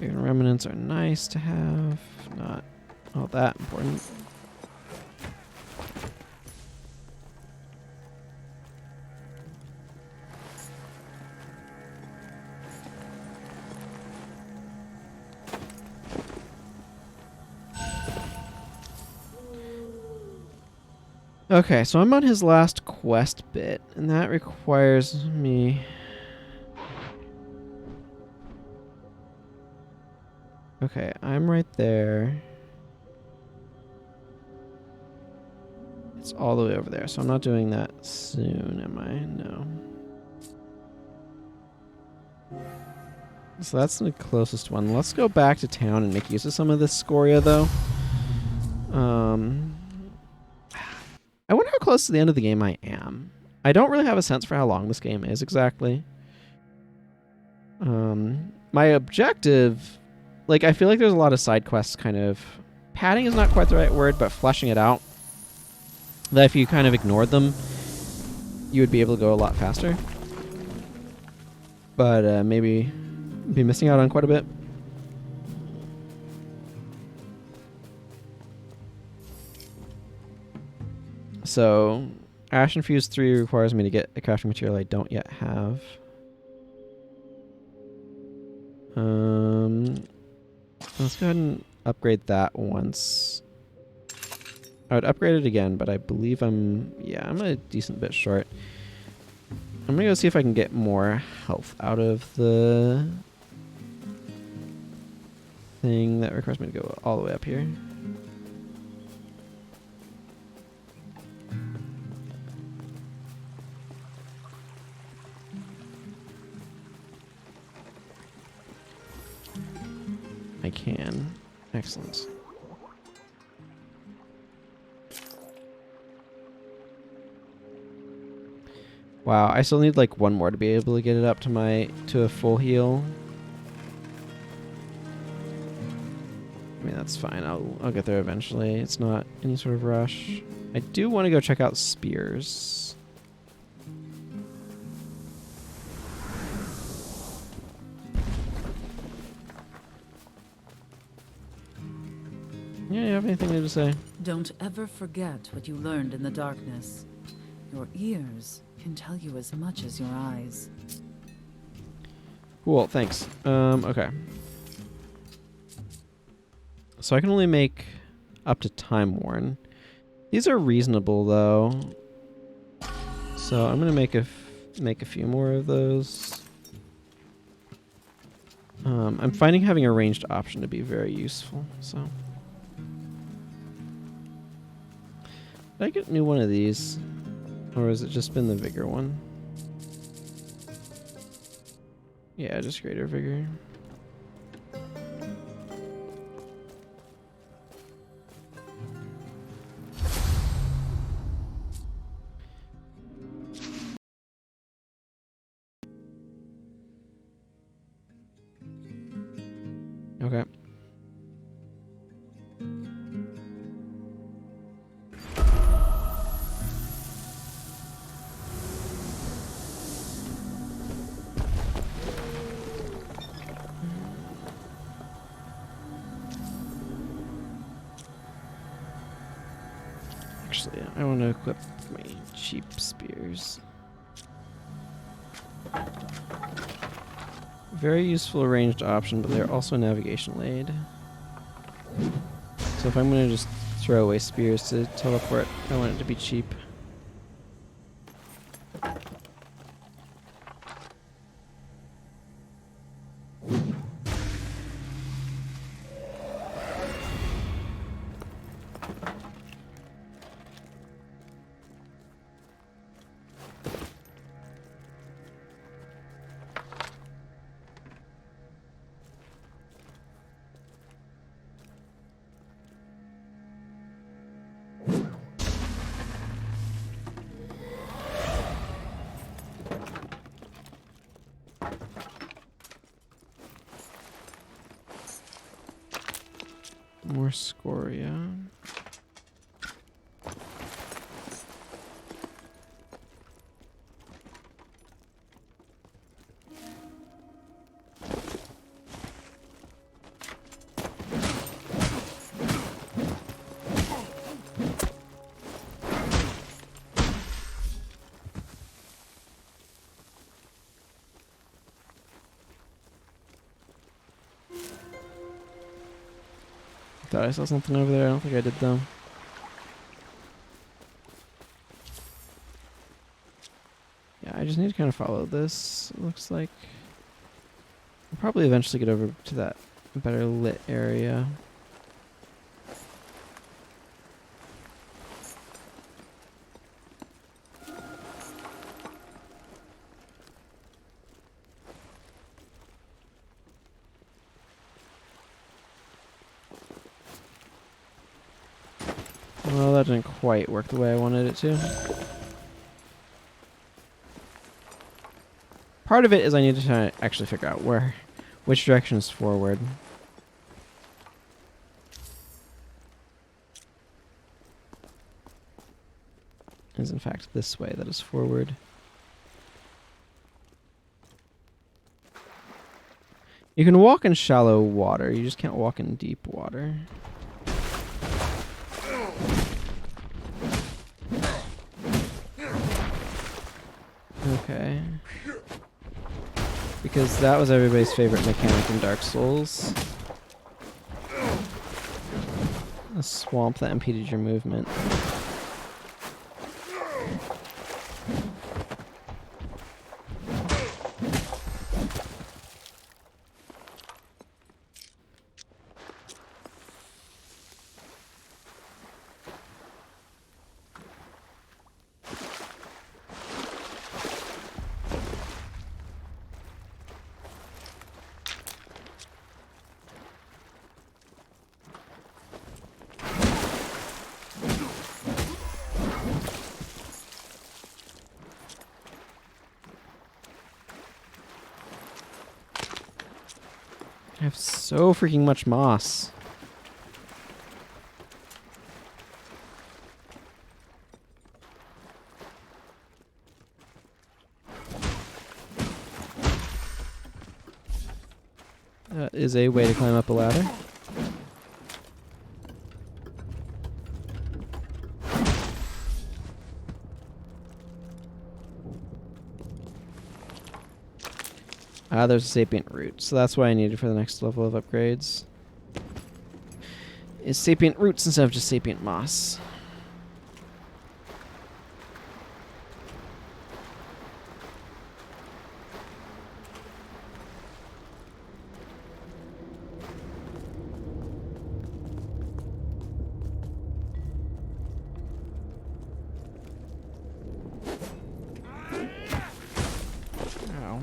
Even remnants are nice to have, not all that important. Okay, so I'm on his last quest bit, and that requires me... Okay, I'm right there. It's all the way over there, so I'm not doing that soon, am I? No. So that's the closest one. Let's go back to town and make use of some of this scoria, though. I wonder how close to the end of the game I am. I don't really have a sense for how long this game is exactly. My objective... Like, I feel like there's a lot of side quests kind of... Padding is not quite the right word, but fleshing it out. That if you kind of ignored them, you would be able to go a lot faster. But maybe be missing out on quite a bit. So, Ashen Fuse 3 requires me to get a crafting material I don't yet have. Let's go ahead and upgrade that once. I would upgrade it again, but I believe I'm a decent bit short. I'm gonna go see if I can get more health out of the thing that requires me to go all the way up here. I can. Excellent. Wow, I still need like one more to be able to get it up to a full heal. I mean, that's fine. I'll get there eventually. It's not any sort of rush. I do want to go check out spears. Yeah, you have anything new to say? Don't ever forget what you learned in the darkness. Your ears can tell you as much as your eyes. Cool, thanks. Okay. So I can only make up to Time Worn. These are reasonable, though. So I'm gonna make a few more of those. I'm finding having a ranged option to be very useful, so... Did I get a new one of these? Or has it just been the Vigor one? Yeah, just greater Vigor. Okay. Actually, I want to equip my cheap spears. Very useful ranged option, but they're also a navigational aid. So if I'm going to just throw away spears to teleport, I want it to be cheap. More scoria. Thought I saw something over there. I don't think I did though. Yeah, I just need to kind of follow this. It looks like I'll probably eventually get over to that better lit area. Well, that didn't quite work the way I wanted it to. Part of it is I need to try to actually figure out which direction is forward. Is in fact this way that is forward. You can walk in shallow water, you just can't walk in deep water. Okay. Because that was everybody's favorite mechanic in Dark Souls. A swamp that impeded your movement. I have so freaking much moss. That is a way to climb up a ladder. Ah, there's a sapient root, so that's what I needed for the next level of upgrades. Is sapient roots instead of just sapient moss. Ow.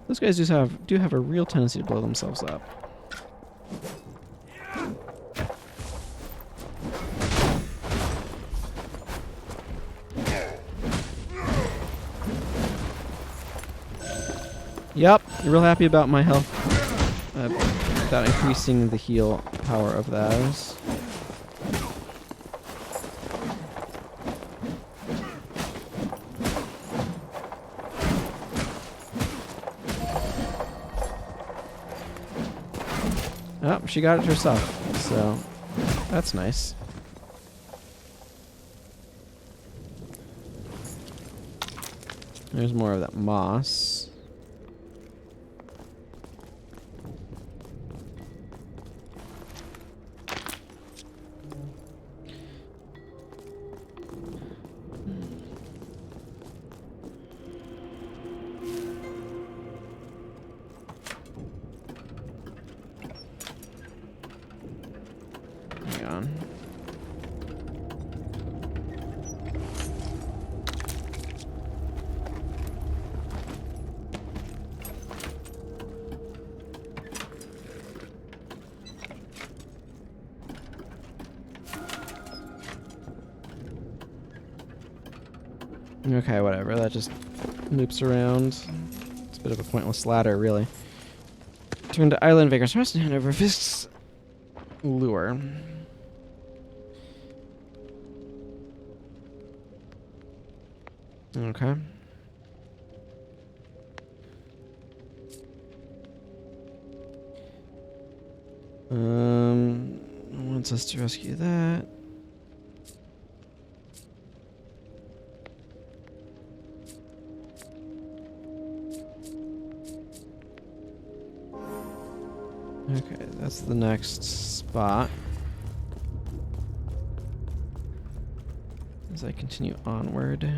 Those guys do have a real tendency to blow themselves up. Yep, you're real happy about my health. About increasing the heal power of those. Oh, she got it herself, so that's nice. There's more of that moss. Hang on. Okay, whatever. That just loops around. It's a bit of a pointless ladder, really. Turn to Island Vigor's Rest and hand over Fisk's lure. Okay. Wants us to rescue that. Okay, that's the next spot. As I continue onward.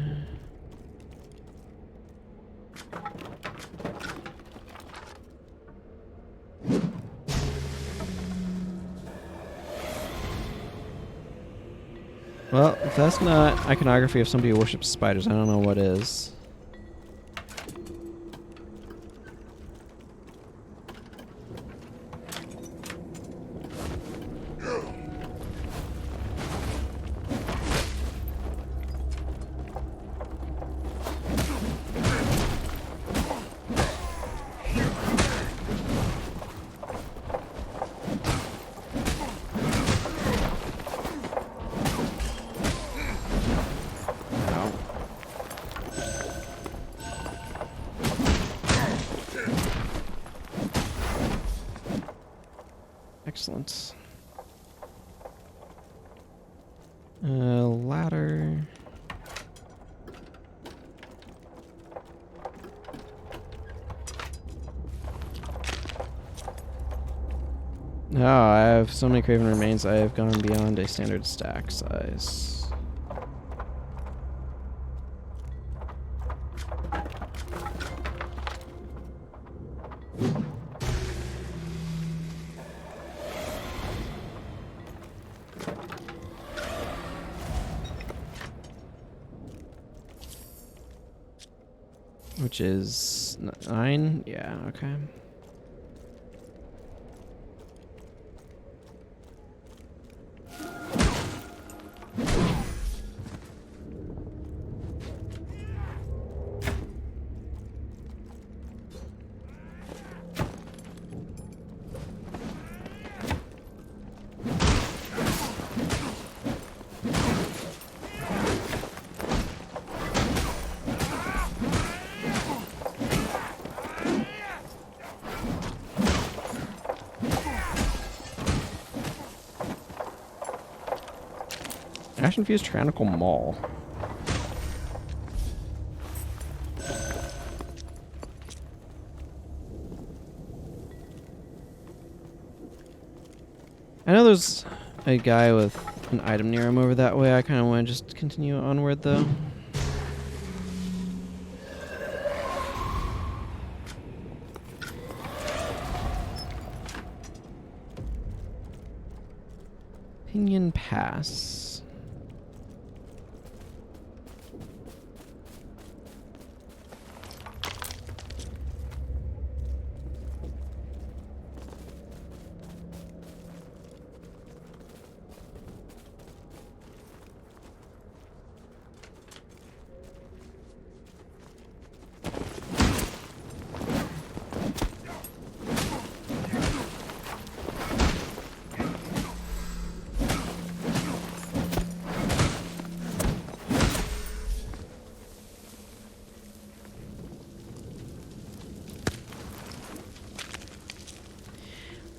Well, if that's not iconography of somebody who worships spiders, I don't know what is. Excellent. Ladder. Oh, I have so many Craven remains, I have gone beyond a standard stack size. Which is 9? Yeah, okay. Ashen Fused Tyrannical Maul. I know there's a guy with an item near him over that way. I kind of want to just continue onward though. Pinion Pass.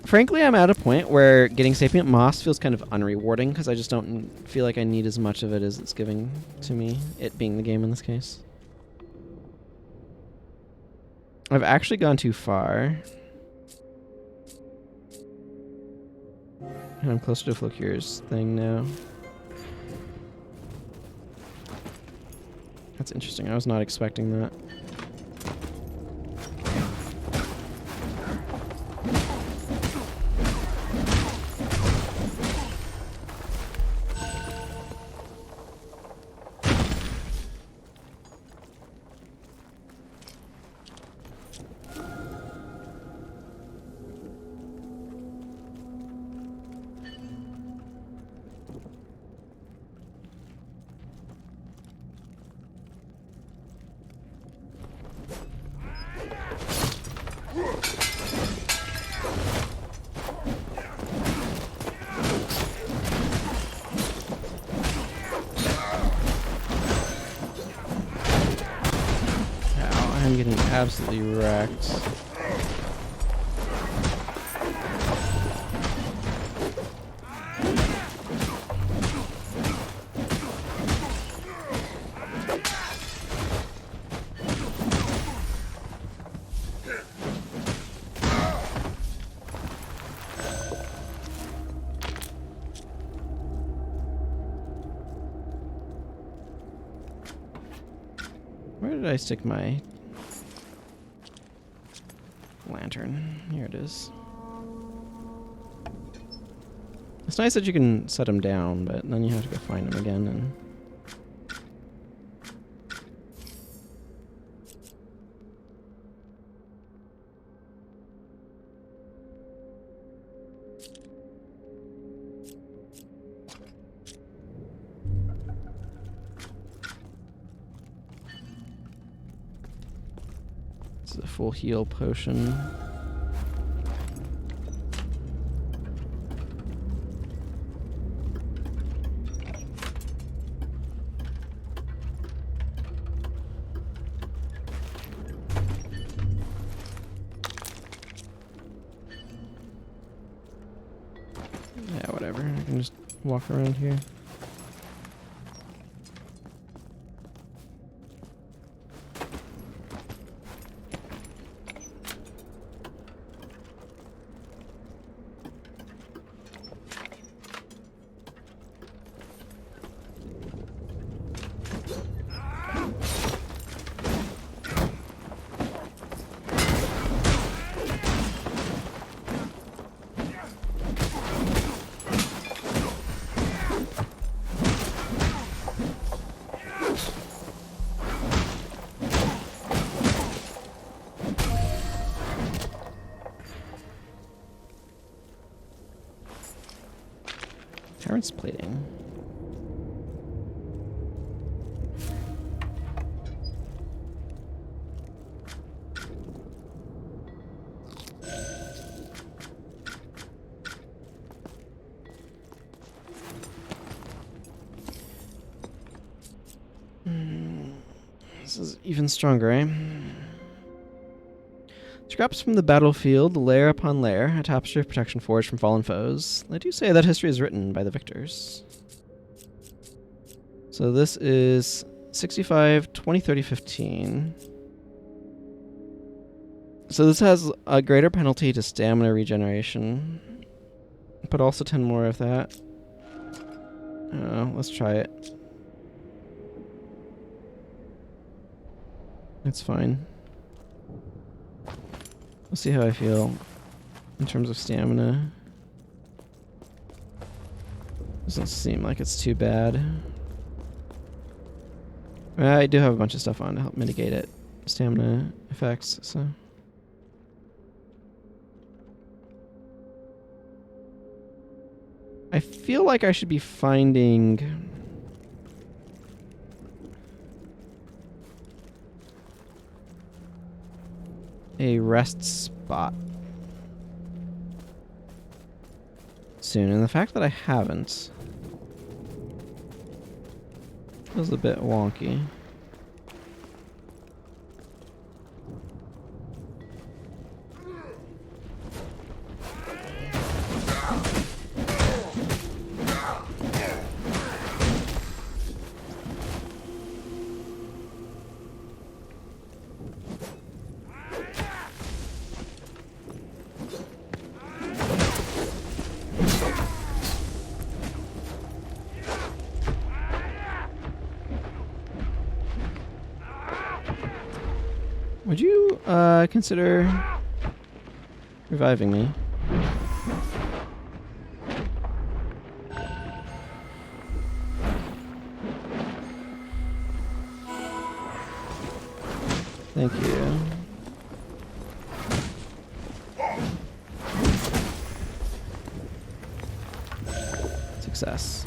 Frankly, I'm at a point where getting Sapient Moss feels kind of unrewarding because I just don't feel like I need as much of it as it's giving to me, it being the game in this case. I've actually gone too far. And I'm closer to Flocure's thing now. That's interesting. I was not expecting that. I'm getting absolutely wrecked. Where did I stick my lantern? Here it is. It's nice that you can set them down, but then you have to go find them again. And this is a full heal potion. Yeah, whatever. I can just walk around here. Terrence plating. This is even stronger, eh? Scraps from the battlefield, layer upon layer, a tapestry of protection forged from fallen foes. They do say that history is written by the victors. So this is 65, 20, 30, 15. So this has a greater penalty to stamina regeneration, but also 10 more of that. Let's try it. It's fine. We'll see how I feel in terms of stamina. Doesn't seem like it's too bad. I do have a bunch of stuff on to help mitigate it. Stamina effects, so. I feel like I should be finding a rest spot soon, and the fact that I haven't feels a bit wonky. Would you consider reviving me? Thank you. Success.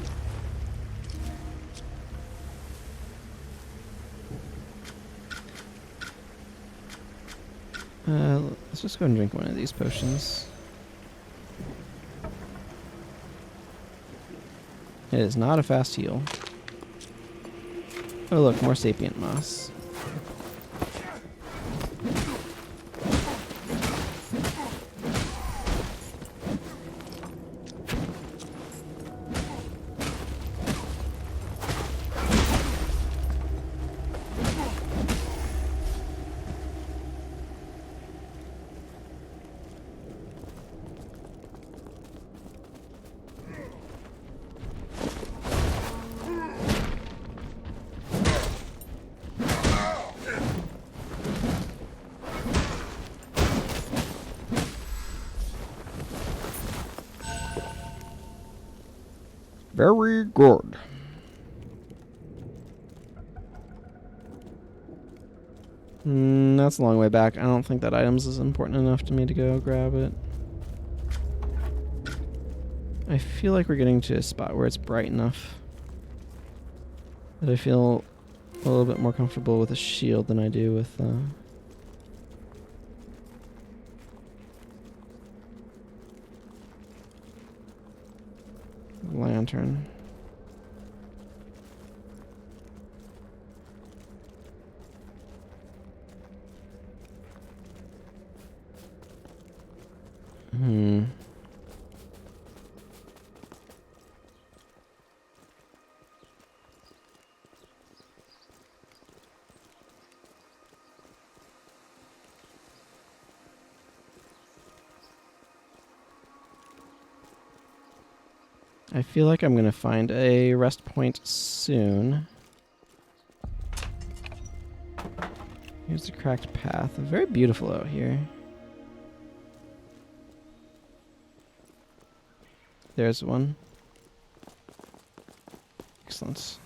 Let's just go and drink one of these potions. It is not a fast heal. Oh look, more sapient moss. Very good. That's a long way back. I don't think that item's is important enough to me to go grab it. I feel like we're getting to a spot where it's bright enough that I feel a little bit more comfortable with a shield than I do with lantern. I feel like I'm going to find a rest point soon. Here's the cracked path. Very beautiful out here. There's one. Excellent.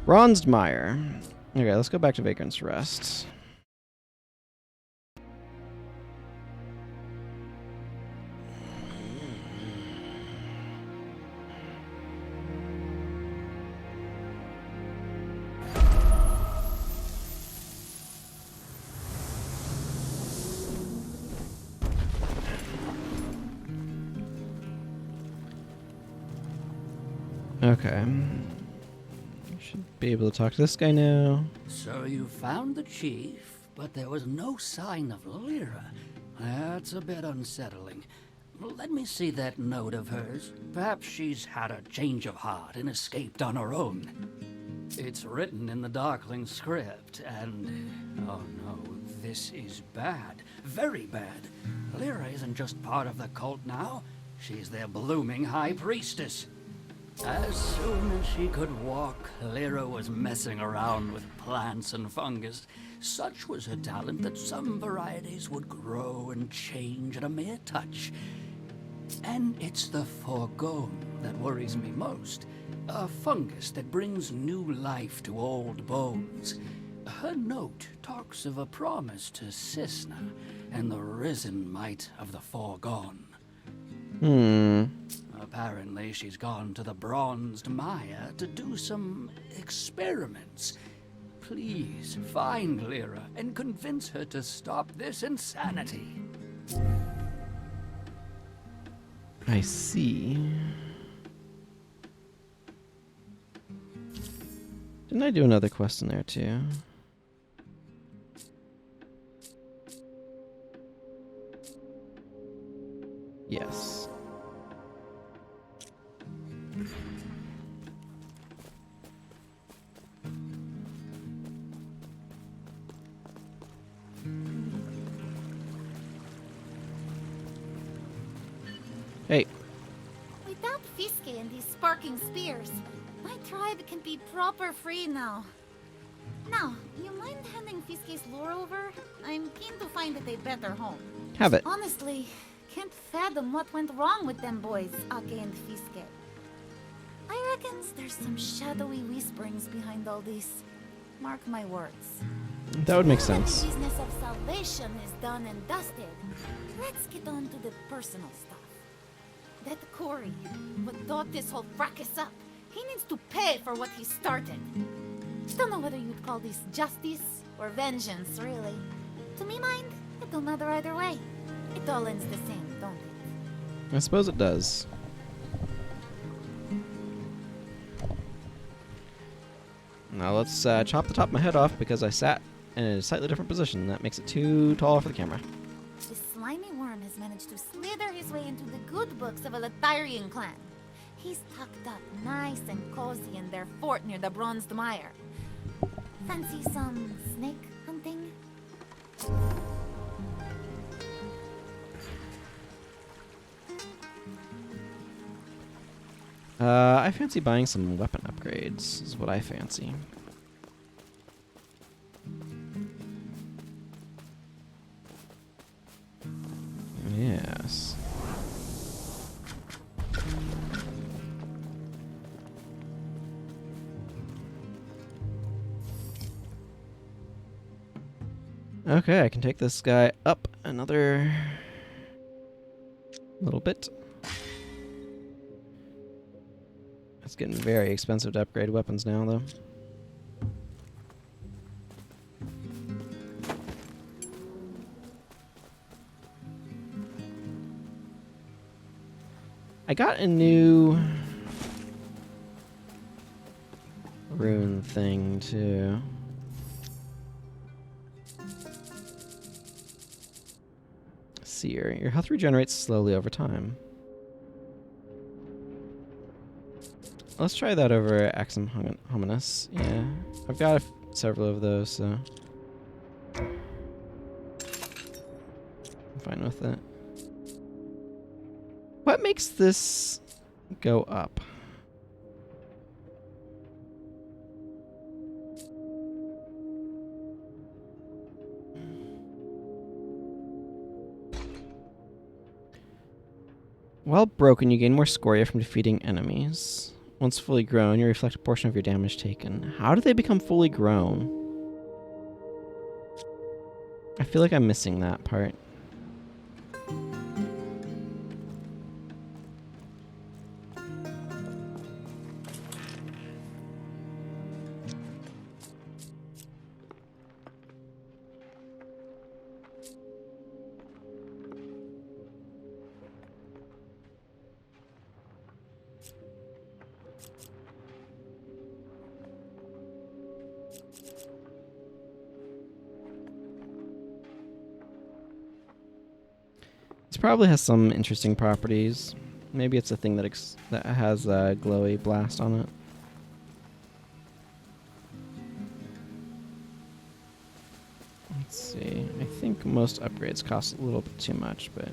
Bronze Mire. Okay, let's go back to Vagrant's Rest. Okay. Should be able to talk to this guy now. So you found the chief, but there was no sign of Lyra. That's a bit unsettling. Let me see that note of hers. Perhaps she's had a change of heart and escaped on her own. It's written in the Darkling script, and... oh no, this is bad. Very bad. Lyra isn't just part of the cult now. She's their blooming high priestess. As soon as she could walk, Lyra was messing around with plants and fungus. Such was her talent that some varieties would grow and change at a mere touch. And it's the foregone that worries me most. A fungus that brings new life to old bones. Her note talks of a promise to Cisna and the risen might of the foregone. Apparently, she's gone to the Bronze Mire to do some experiments. Please, find Lyra and convince her to stop this insanity. I see. Didn't I do another quest in there too? Yes. Hey. Without Fiske and these sparking spears, my tribe can be proper free now. Now, you mind handing Fiske's lore over? I'm keen to find it a better home. Have it. Honestly, can't fathom what went wrong with them boys, Ake and Fiske. I reckons there's some shadowy whisperings behind all this. Mark my words. That would make sense. The business of salvation is done and dusted. Let's get on to the personal stuff. That Corey, what thought this whole fracas up, he needs to pay for what he started. Don't know whether you'd call this justice or vengeance, really. To me mind, it don't matter either way. It all ends the same, don't it? I suppose it does. Now let's chop the top of my head off because I sat in a slightly different position. That makes it too tall for the camera. This slimy worm has managed to slither his way into the good books of a Latharian clan. He's tucked up nice and cozy in their fort near the Bronze Mire. Fancy some snake hunting? I fancy buying some weapon upgrades, is what I fancy. this. Okay, I can take this guy up another little bit. It's getting very expensive to upgrade weapons now, though. I got a new rune thing, too. Seer. Your health regenerates slowly over time. Let's try that over Axum Hominus. Yeah, I've got several of those, so I'm fine with it. What makes this go up? While broken, you gain more scoria from defeating enemies. Once fully grown, you reflect a portion of your damage taken. How do they become fully grown? I feel like I'm missing that part. This probably has some interesting properties. Maybe it's a thing that has a glowy blast on it. Let's see. I think most upgrades cost a little bit too much, but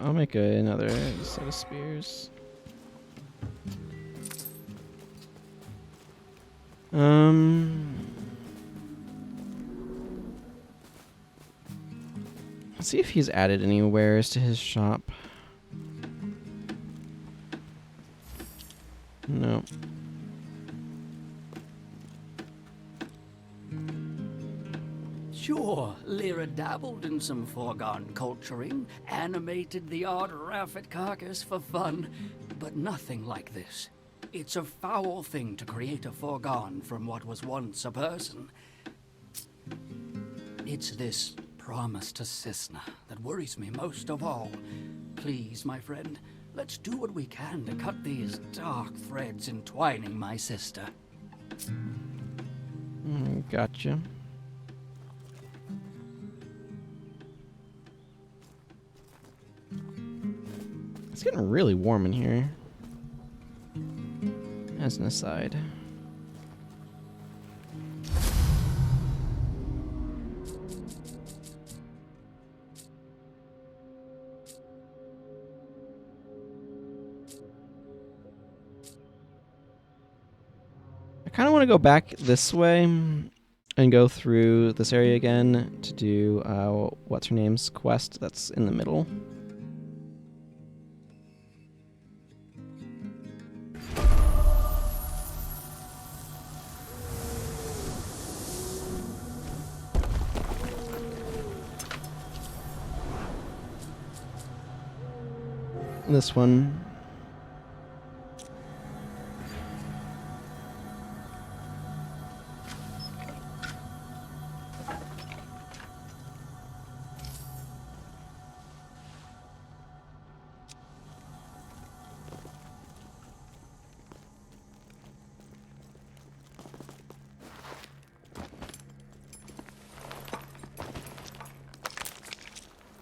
I'll make another set of spears. Let's see if he's added any wares to his shop. No. Sure, Lyra dabbled in some foregone culturing, animated the odd Raffet carcass for fun, but nothing like this. It's a foul thing to create a foregone from what was once a person. It's this promise to Cisna that worries me most of all. Please, my friend, let's do what we can to cut these dark threads entwining my sister. Gotcha. It's getting really warm in here. As an aside. I kind of want to go back this way and go through this area again to do what's her name's quest that's in the middle. This one.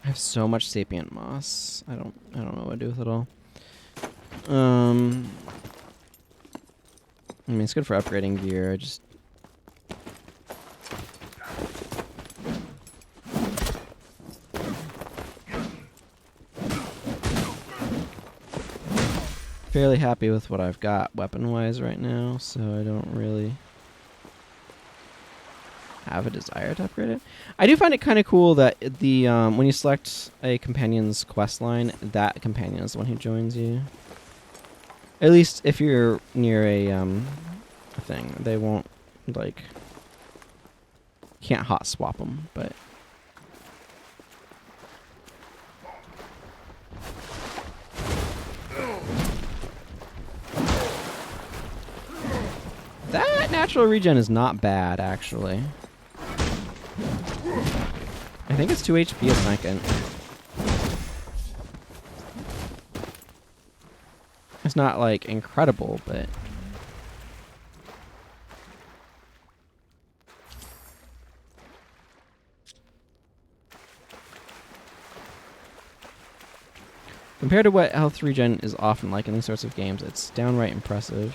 I have so much sapient moss. I don't know what to do with it all. I mean, it's good for upgrading gear. I just fairly happy with what I've got weapon-wise right now, so I don't really have a desire to upgrade it. I do find it kind of cool that the when you select a companion's quest line, that companion is the one who joins you. At least if you're near a thing, they won't like can't hot swap them, but. That natural regen is not bad, actually. I think it's 2 HP a second. It's not, like, incredible, but... Compared to what health regen is often like in these sorts of games, it's downright impressive.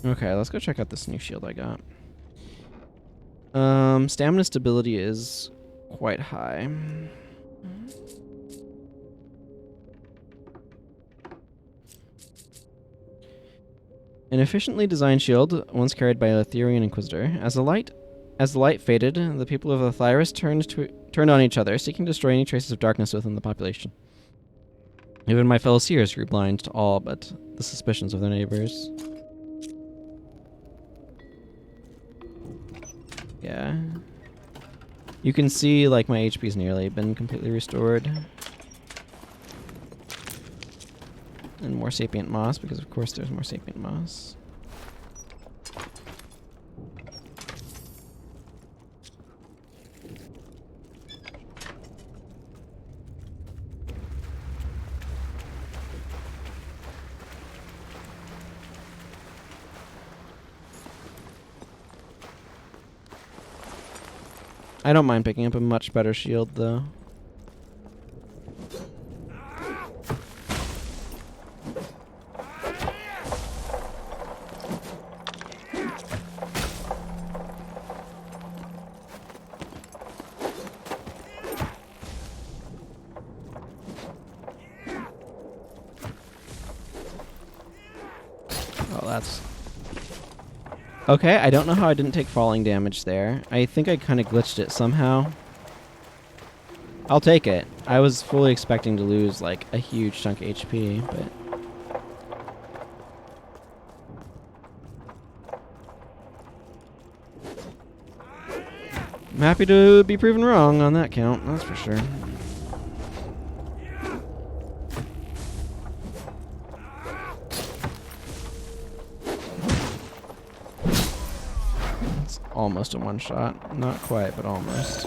Okay, let's go check out this new shield I got. Stamina stability is quite high. An efficiently designed shield, once carried by a Etherian Inquisitor. As the light faded, the people of Athyrus turned on each other, seeking to destroy any traces of darkness within the population. Even my fellow seers grew blind to all but the suspicions of their neighbors. Yeah. You can see, like, my HP's nearly been completely restored. And more sapient moss, because of course there's more sapient moss. I don't mind picking up a much better shield, though. Oh, that's... Okay, I don't know how I didn't take falling damage there. I think I kind of glitched it somehow. I'll take it. I was fully expecting to lose, like, a huge chunk of HP, but... I'm happy to be proven wrong on that count, that's for sure. Almost a one-shot. Not quite, but almost.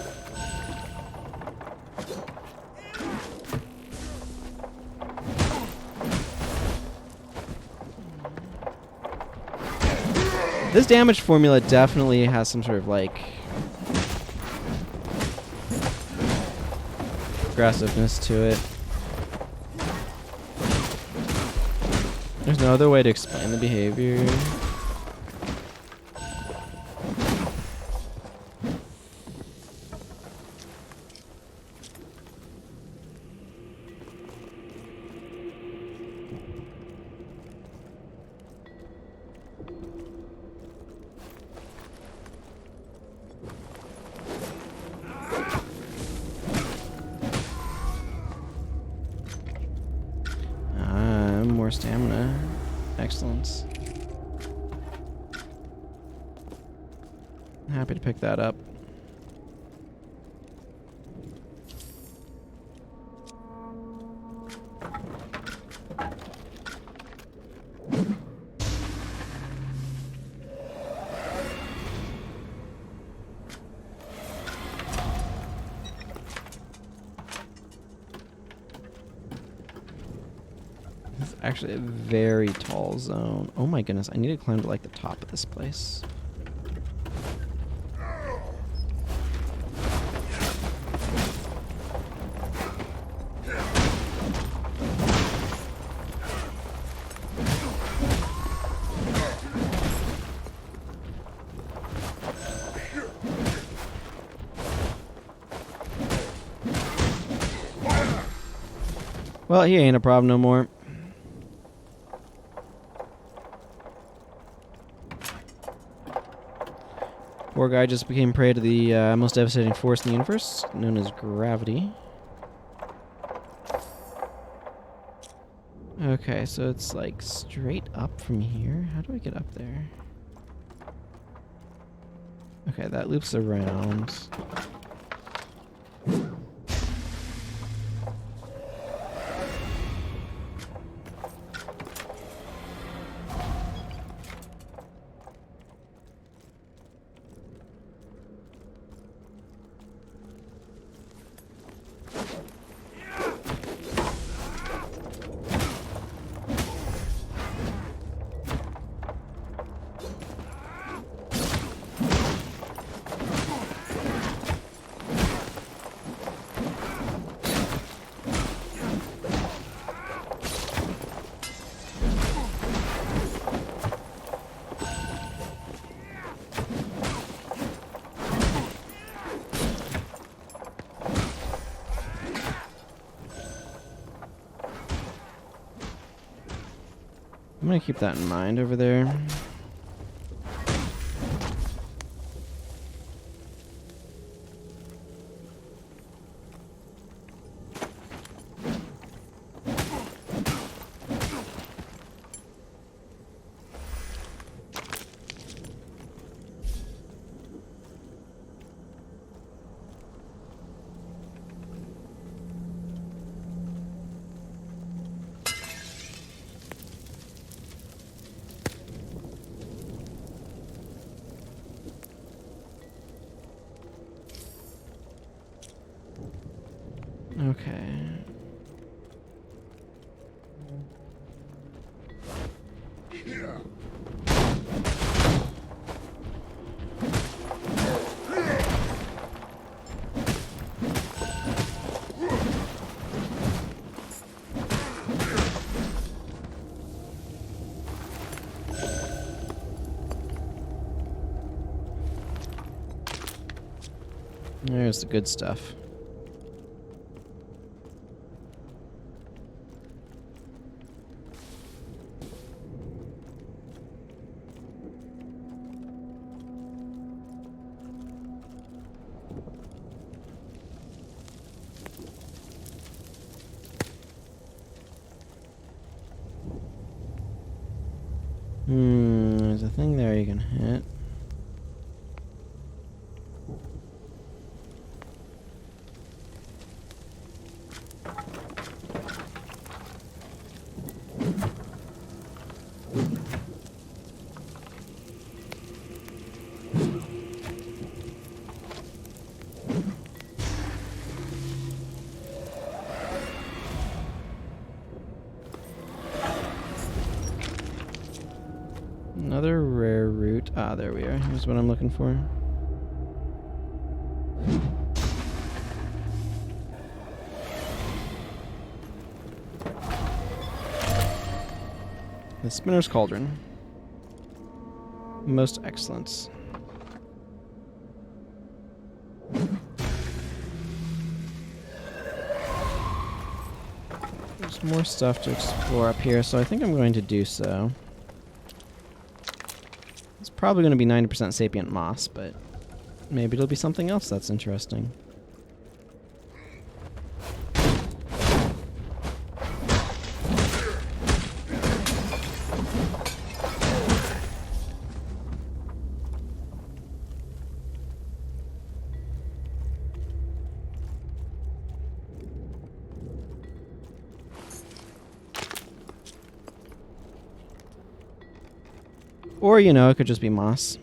This damage formula definitely has some sort of, like, aggressiveness to it. There's no other way to explain the behavior. More stamina. Excellent. Happy to pick that up. Actually a very tall zone. Oh my goodness, I need to climb to like the top of this place. Well, he ain't a problem no more. Poor guy just became prey to the most devastating force in the universe, known as gravity. Okay, so it's like straight up from here. How do I get up there? Okay, that loops around. I'm gonna keep that in mind over there. Okay. There's the good stuff. There's a thing there you can hit. Another rare root. Ah, there we are. Here's what I'm looking for. The Spinner's Cauldron. Most excellent. There's more stuff to explore up here, so I think I'm going to do so. It's probably going to be 90% sapient moss, but maybe it'll be something else that's interesting. Or, you know, it could just be moss.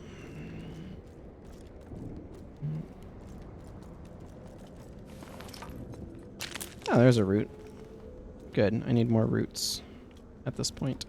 Oh, there's a root. Good. I need more roots at this point.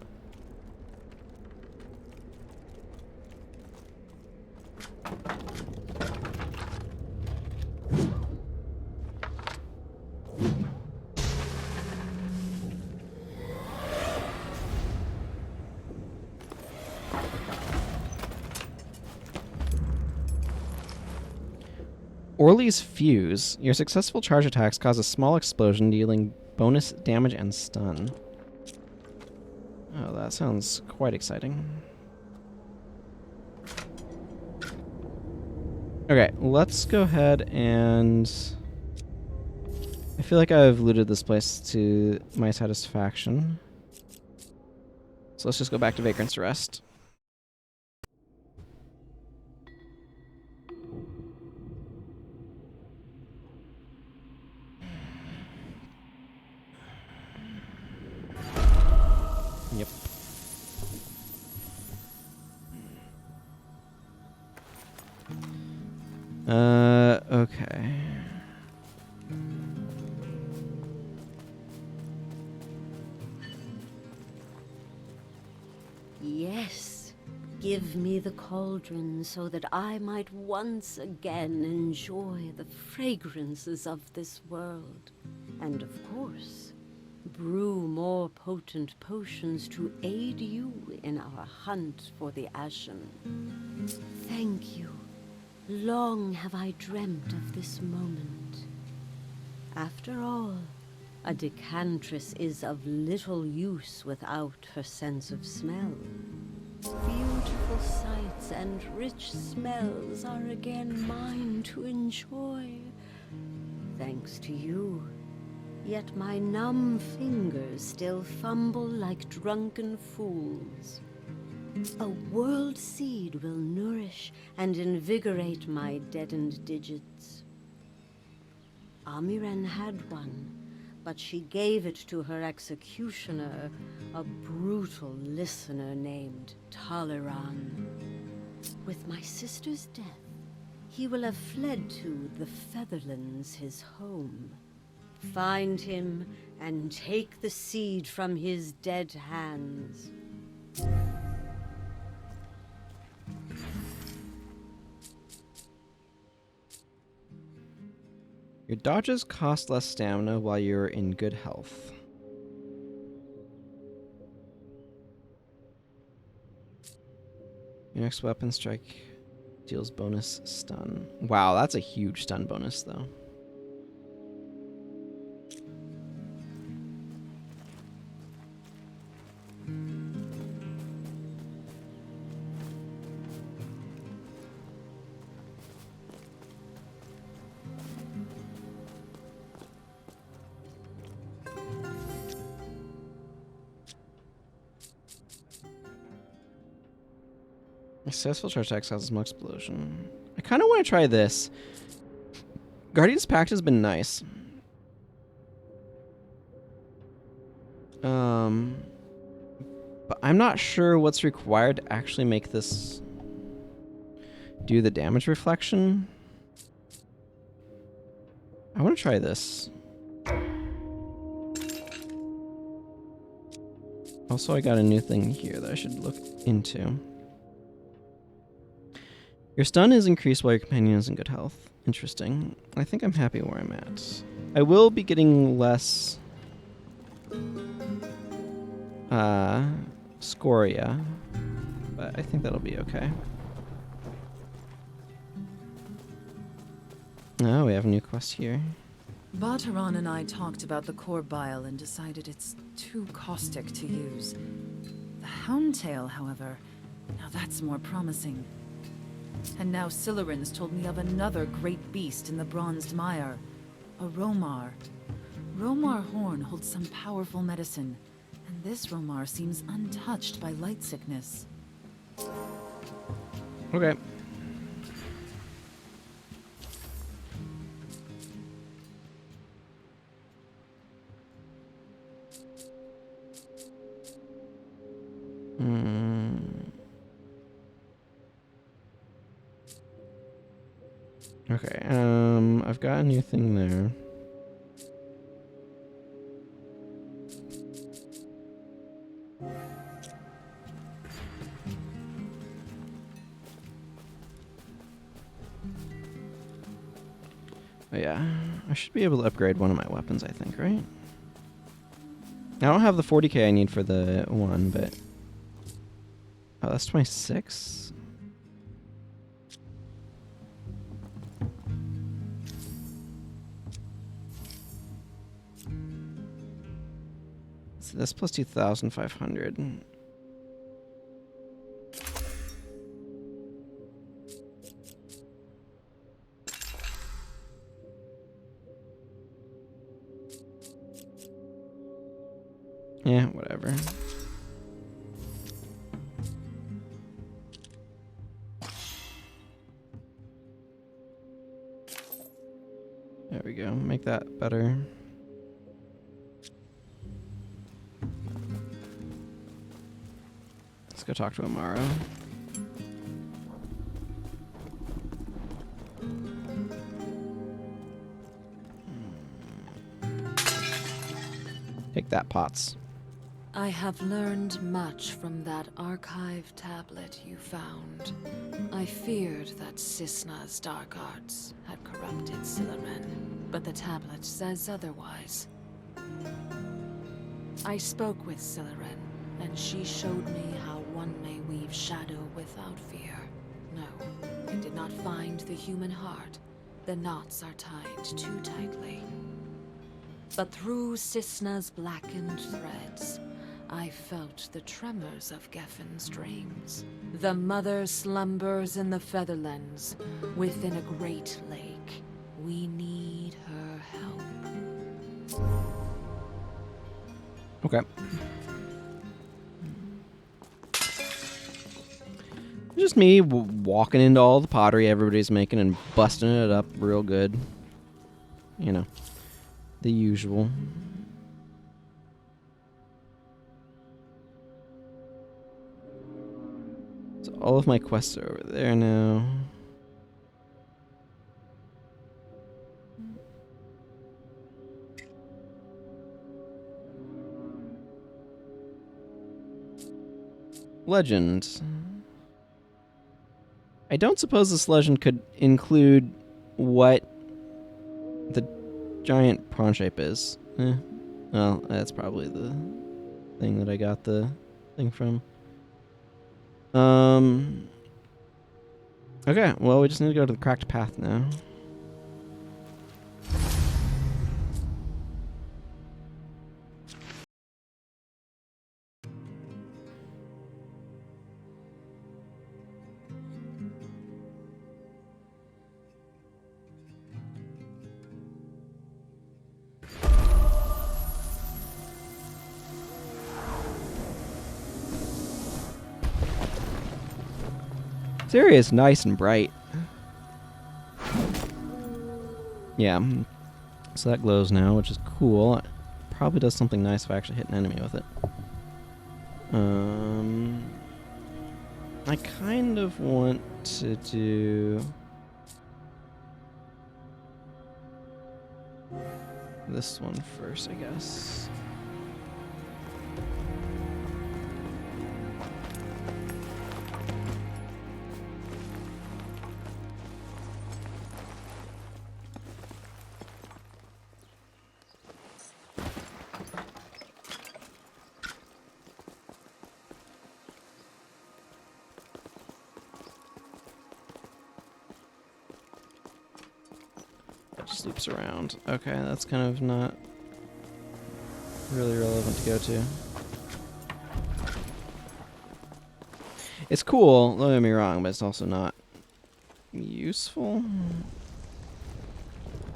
Orly's Fuse. Your successful charge attacks cause a small explosion dealing bonus damage and stun. Oh, that sounds quite exciting. Okay, let's go ahead and... I feel like I've looted this place to my satisfaction. So let's just go back to Vagrant's Rest. Yep. Okay. Yes, give me the cauldron so that I might once again enjoy the fragrances of this world. And of course, brew more potent potions to aid you in our hunt for the Ashen. Thank you. Long have I dreamt of this moment. After all, a decantress is of little use without her sense of smell. Beautiful sights and rich smells are again mine to enjoy. Thanks to you. Yet my numb fingers still fumble like drunken fools. A world seed will nourish and invigorate my deadened digits. Amiren had one, but she gave it to her executioner, a brutal listener named Taleran. With my sister's death, he will have fled to the Featherlands, his home. Find him and take the seed from his dead hands. Your dodges cost less stamina while you're in good health. Your next weapon strike deals bonus stun. Wow, that's a huge stun bonus, though. Successful charge attack causes smoke explosion. I kind of want to try this. Guardian's Pact has been nice. But I'm not sure what's required to actually make this do the damage reflection. I want to try this. Also, I got a new thing here that I should look into. Your stun is increased while your companion is in good health. Interesting. I think I'm happy where I'm at. I will be getting less scoria, but I think that'll be okay. Oh, we have a new quest here. Bataran and I talked about the core bile and decided it's too caustic to use. The Houndtail, however, now that's more promising. And now Siluran's told me of another great beast in the Bronze Mire, a Romar. Romar horn holds some powerful medicine, and this Romar seems untouched by light sickness. Okay. Okay, I've got a new thing there. Oh yeah, I should be able to upgrade one of my weapons, I think, right? I don't have the 40k I need for the one, but... Oh, that's 26? So this plus 2,500. Yeah, whatever. There we go. Make that better. Let's go talk to Amaro. Take that, Potts. I have learned much from that archive tablet you found. I feared that Cisna's dark arts had corrupted Sillerin, but the tablet says otherwise. I spoke with Sillerin, and she showed me how one may weave shadow without fear. No, I did not find the human heart. The knots are tied too tightly. But through Cisna's blackened threads, I felt the tremors of Geffin's dreams. The mother slumbers in the Featherlands, within a great lake. We need her help. Okay. Just me walking into all the pottery everybody's making and busting it up real good. You know, the usual. So all of my quests are over there now. Legend. I don't suppose this legend could include what the giant prawn shape is. Well, that's probably the thing that I got the thing from. Okay, well, we just need to go to the cracked path now. This area is nice and bright. Yeah. So that glows now, which is cool. It probably does something nice if I actually hit an enemy with it. I kind of want to do this one first, I guess. Just loops around. Okay, that's kind of not really relevant to go to. It's cool, don't get me wrong, but it's also not useful.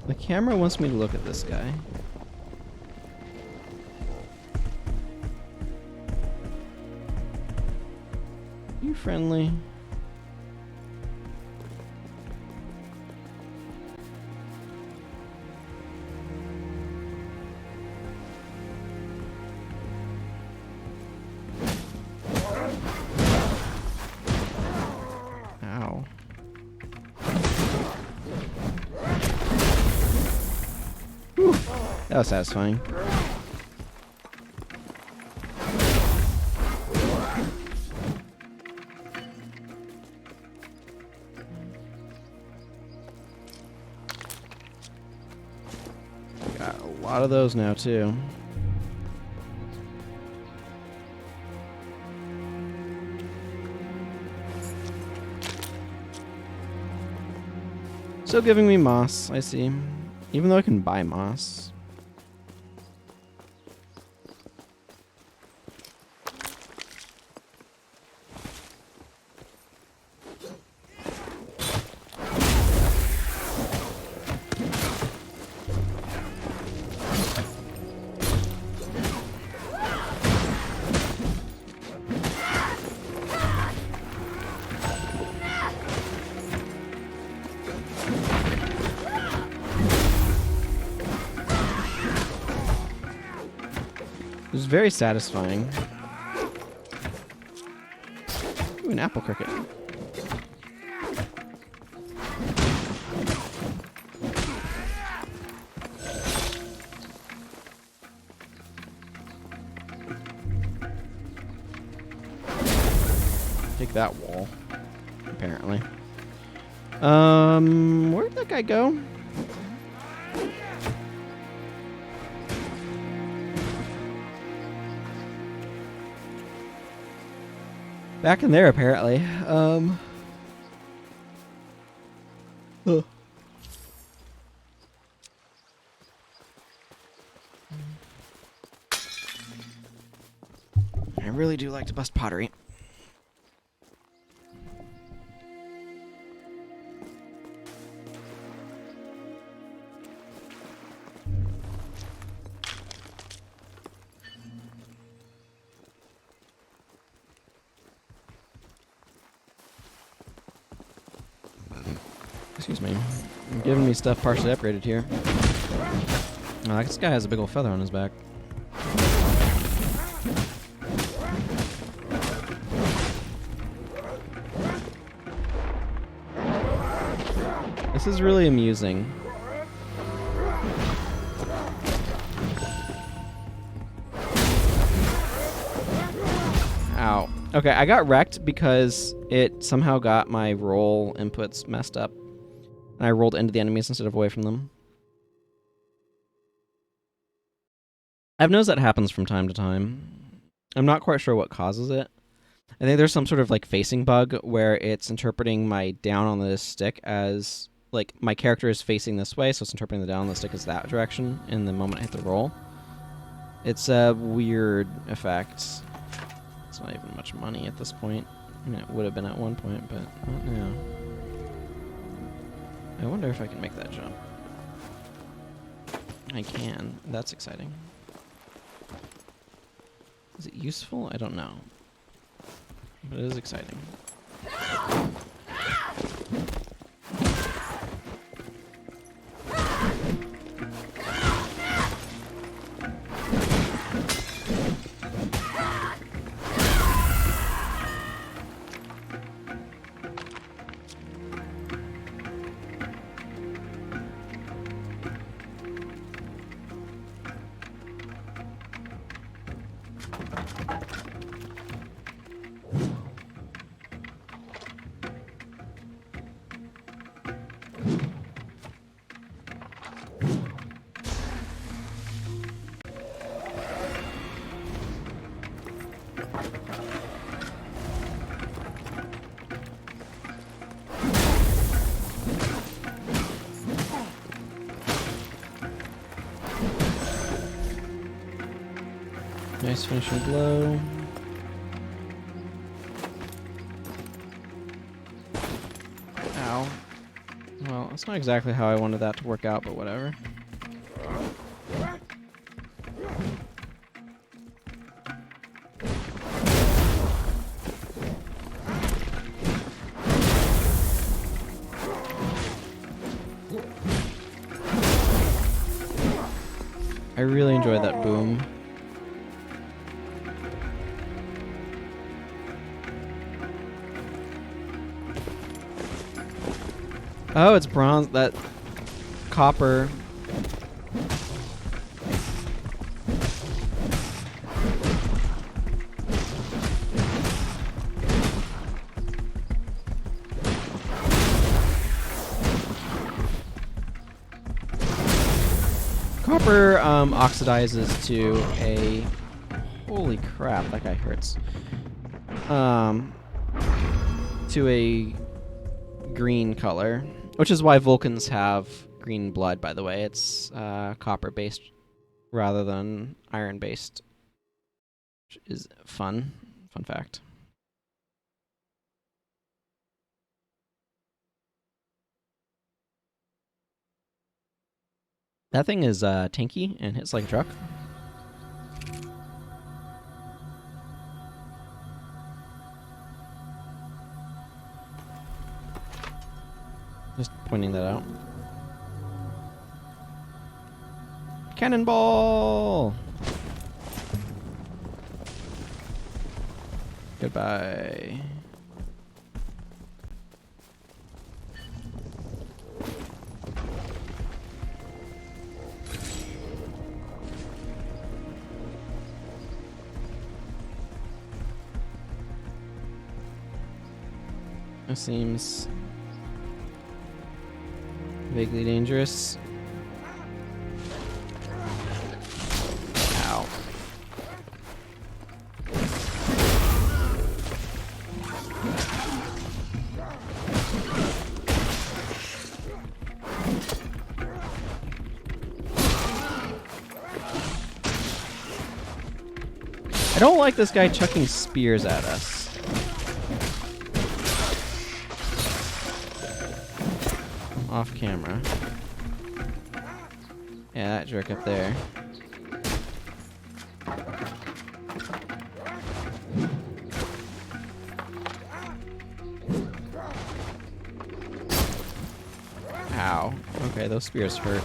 The camera wants me to look at this guy. You friendly? That was satisfying. Got a lot of those now, too. Still giving me moss, I see. Even though I can buy moss. was very satisfying. Ooh, an apple cricket. Take that wall, apparently. Where'd that guy go? Back in there, apparently. I really do like to bust pottery. Excuse me. You're giving me stuff partially upgraded here. Oh, this guy has a big old feather on his back. This is really amusing. Ow. Okay, I got wrecked because it somehow got my roll inputs messed up. And I rolled into the enemies instead of away from them. I've noticed that happens from time to time. I'm not quite sure what causes it. I think there's some sort of like facing bug where it's interpreting my down on the stick as like my character is facing this way, so it's interpreting the down on the stick as that direction in the moment I hit the roll. It's a weird effect. It's not even much money at this point. I mean, it would have been at one point, but not now. I wonder if I can make that jump. I can. That's exciting. Is it useful? I don't know. But it is exciting. Nice finishing blow. Ow. Well, that's not exactly how I wanted that to work out, but whatever. I really enjoyed that boom. Oh, it's bronze. That copper. Copper oxidizes to a... Holy crap, that guy hurts. To a green color. Which is why Vulcans have green blood, by the way. It's copper-based rather than iron-based. Which is fun. Fun fact. That thing is tanky and hits like a truck. Just pointing that out. Cannonball! Goodbye. That seems vaguely dangerous. Ow. I don't like this guy chucking spears at us. Off camera. Yeah, that jerk up there. Ow. Okay, those spears hurt.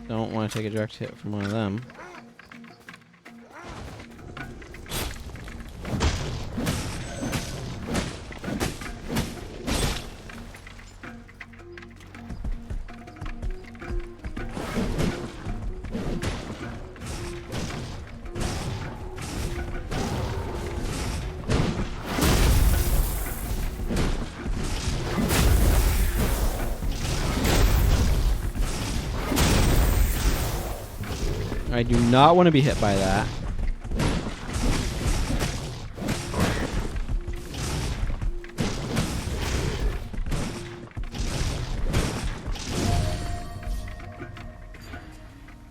Don't want to take a direct hit from one of them. I do not want to be hit by that.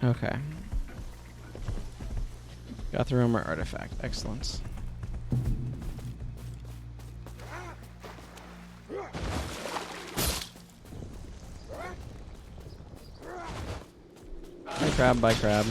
Okay. Got the Romer artifact. Excellent. By crab.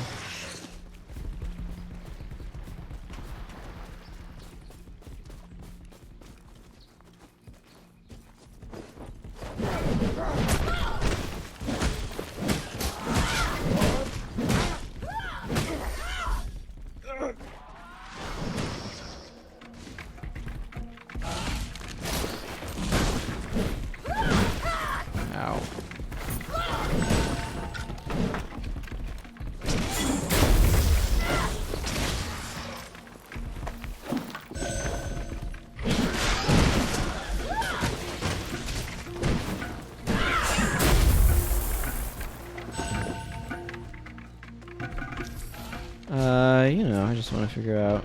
Ow. You know, I just want to figure out.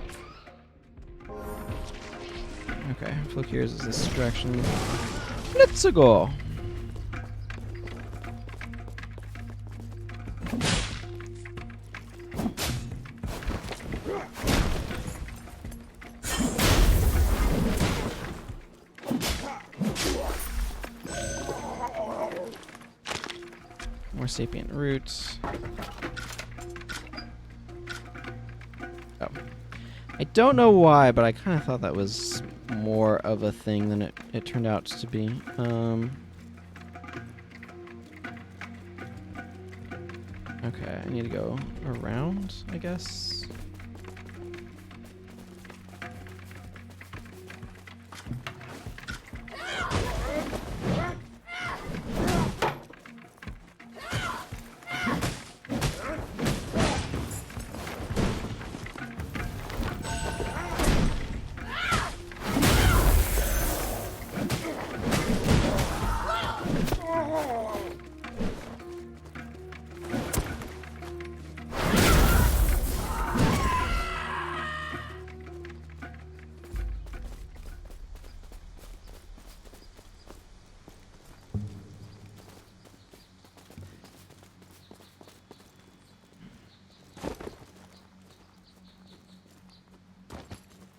Okay, flick yours is this direction. Let's go. More sapient roots. Oh. I don't know why, but I kind of thought that was more of a thing than it turned out to be. Okay, I need to go around, I guess.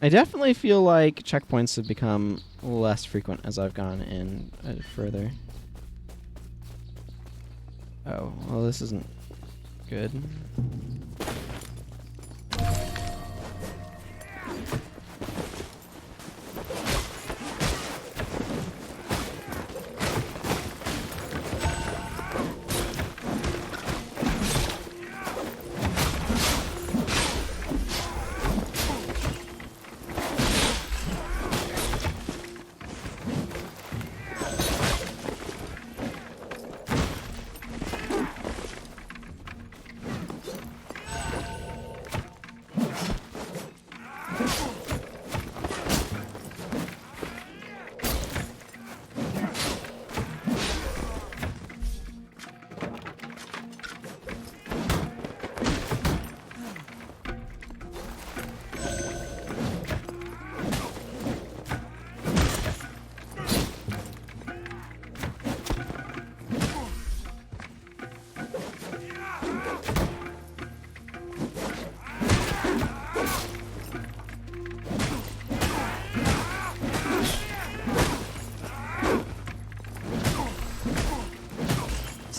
I definitely feel like checkpoints have become less frequent as I've gone in further. Oh, well, this isn't good.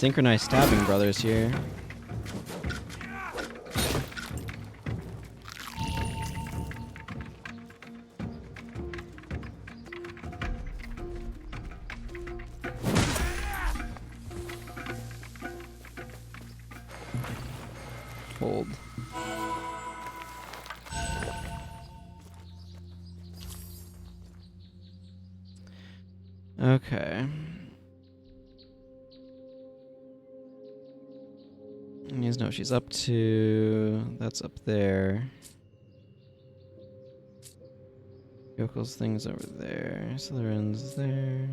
synchronized stabbing brothers here. Hold. Okay. You guys know what she's up to. That's up there. Yokel's thing's over there. Slytherin's there.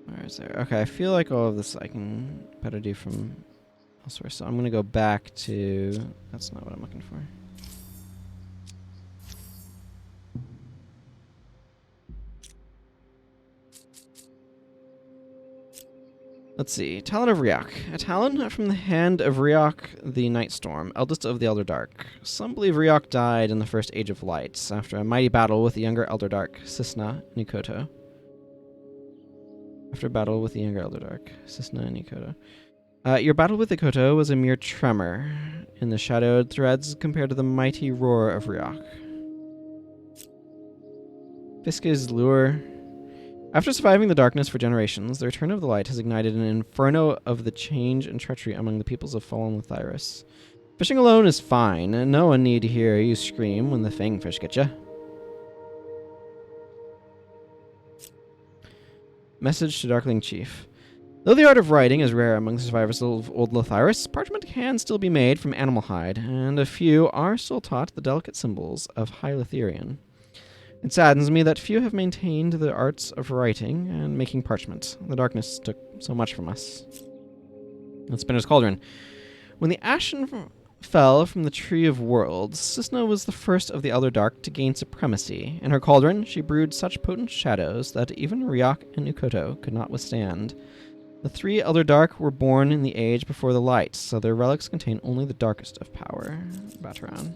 Where's there? Okay, I feel like all of this I can better do from elsewhere. So I'm gonna go back to. That's not what I'm looking for. Let's see. Talon of Riok. A talon from the hand of Riok the Nightstorm, eldest of the Elder Dark. Some believe Riok died in the First Age of Light, after a mighty battle with the younger Elder Dark, Cisna Nikoto. After a battle with the younger Elder Dark, Cisna Nikoto. Your battle with Nikoto was a mere tremor in the shadowed threads compared to the mighty roar of Riok. Fiska's lure. After surviving the darkness for generations, the return of the light has ignited an inferno of the change and treachery among the peoples of fallen Lethyrus. Fishing alone is fine, and no one need to hear you scream when the fangfish get ya. Message to Darkling Chief. Though the art of writing is rare among the survivors of old Lethyrus, parchment can still be made from animal hide, and a few are still taught the delicate symbols of High Letherian. It saddens me that few have maintained the arts of writing and making parchment. The darkness took so much from us. Spinner's Cauldron. When the Ashen fell from the Tree of Worlds, Cisna was the first of the Elder Dark to gain supremacy. In her cauldron, she brewed such potent shadows that even Riok and Nikoto could not withstand. The three Elder Dark were born in the age before the light, so their relics contain only the darkest of power. Bataran.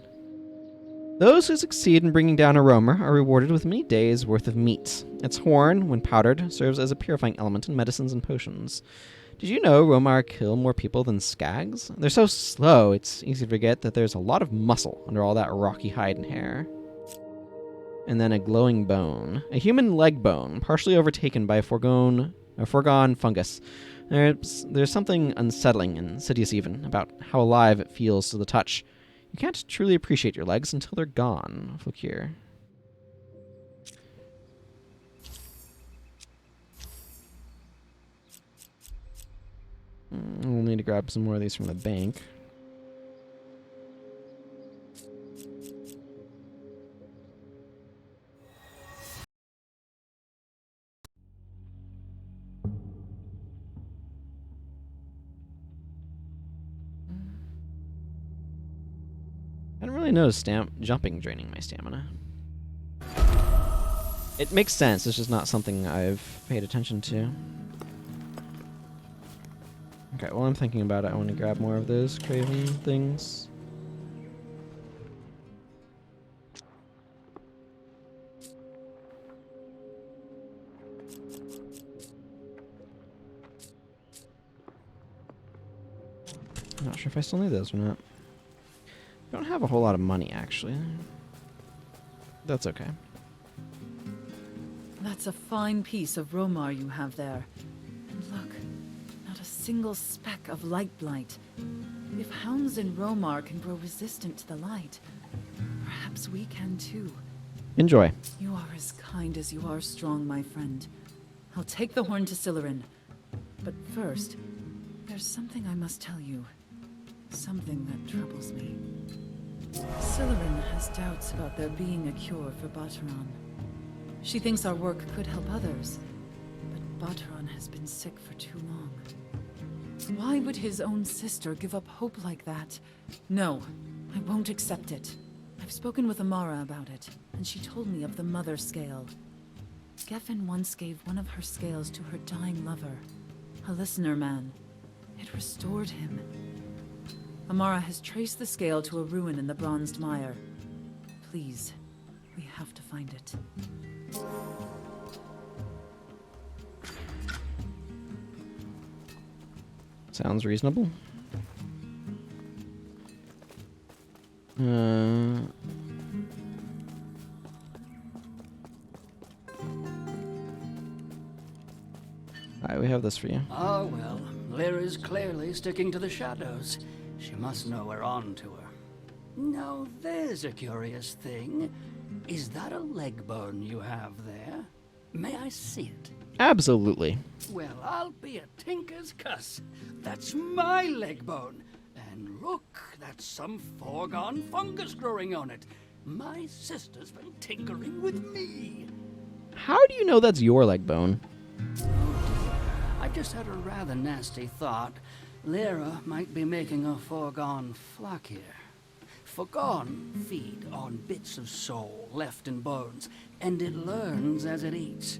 Those who succeed in bringing down a roamer are rewarded with many days' worth of meat. Its horn, when powdered, serves as a purifying element in medicines and potions. Did you know Romar kill more people than skags? They're so slow, it's easy to forget that there's a lot of muscle under all that rocky hide and hair. And then a glowing bone. A human leg bone, partially overtaken by a foregone fungus. There's something unsettling and insidious even about how alive it feels to the touch. You can't truly appreciate your legs until they're gone. Look here. We'll need to grab some more of these from the bank. I didn't really notice jumping draining my stamina. It makes sense, it's just not something I've paid attention to. Okay, while I'm thinking about it, I want to grab more of those craven things. I'm not sure if I still need those or not. I don't have a whole lot of money, actually. That's okay. That's a fine piece of Romar you have there. And look, not a single speck of light blight. If hounds in Romar can grow resistant to the light, perhaps we can too. Enjoy. You are as kind as you are strong, my friend. I'll take the horn to Slytherin. But first, there's something I must tell you. Something that troubles me. Slytherin has doubts about there being a cure for Bataran. She thinks our work could help others, but Bataran has been sick for too long. Why would his own sister give up hope like that? No, I won't accept it. I've spoken with Amara about it, and she told me of the Mother Scale. Geffen once gave one of her scales to her dying lover, a listener man. It restored him. Amara has traced the scale to a ruin in the Bronze Mire. Please, we have to find it. Sounds reasonable. Alright, we have this for you. Oh well, Lyra's clearly sticking to the shadows. She must know we're on to her. Now there's a curious thing. Is that a leg bone you have there? May I see it? Absolutely. Well, I'll be a tinker's cuss. That's my leg bone. And look, that's some foregone fungus growing on it. My sister's been tinkering with me. How do you know that's your leg bone? I just had a rather nasty thought. Lyra might be making a foregone flock here. Foregone feed on bits of soul left in bones, and it learns as it eats.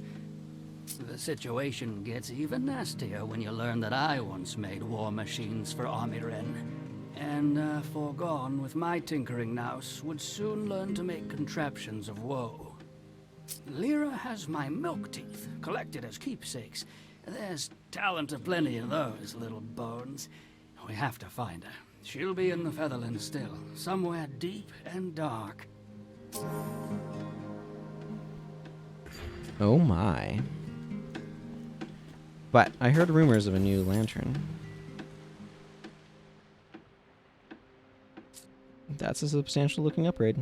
The situation gets even nastier when you learn that I once made war machines for Amiren. And Foregone, with my tinkering nous, would soon learn to make contraptions of woe. Lyra has my milk teeth, collected as keepsakes. There's talent aplenty in those little bones. We have to find her. She'll be in the Featherlands still, somewhere deep and dark. Oh my. But I heard rumors of a new lantern. That's a substantial looking upgrade.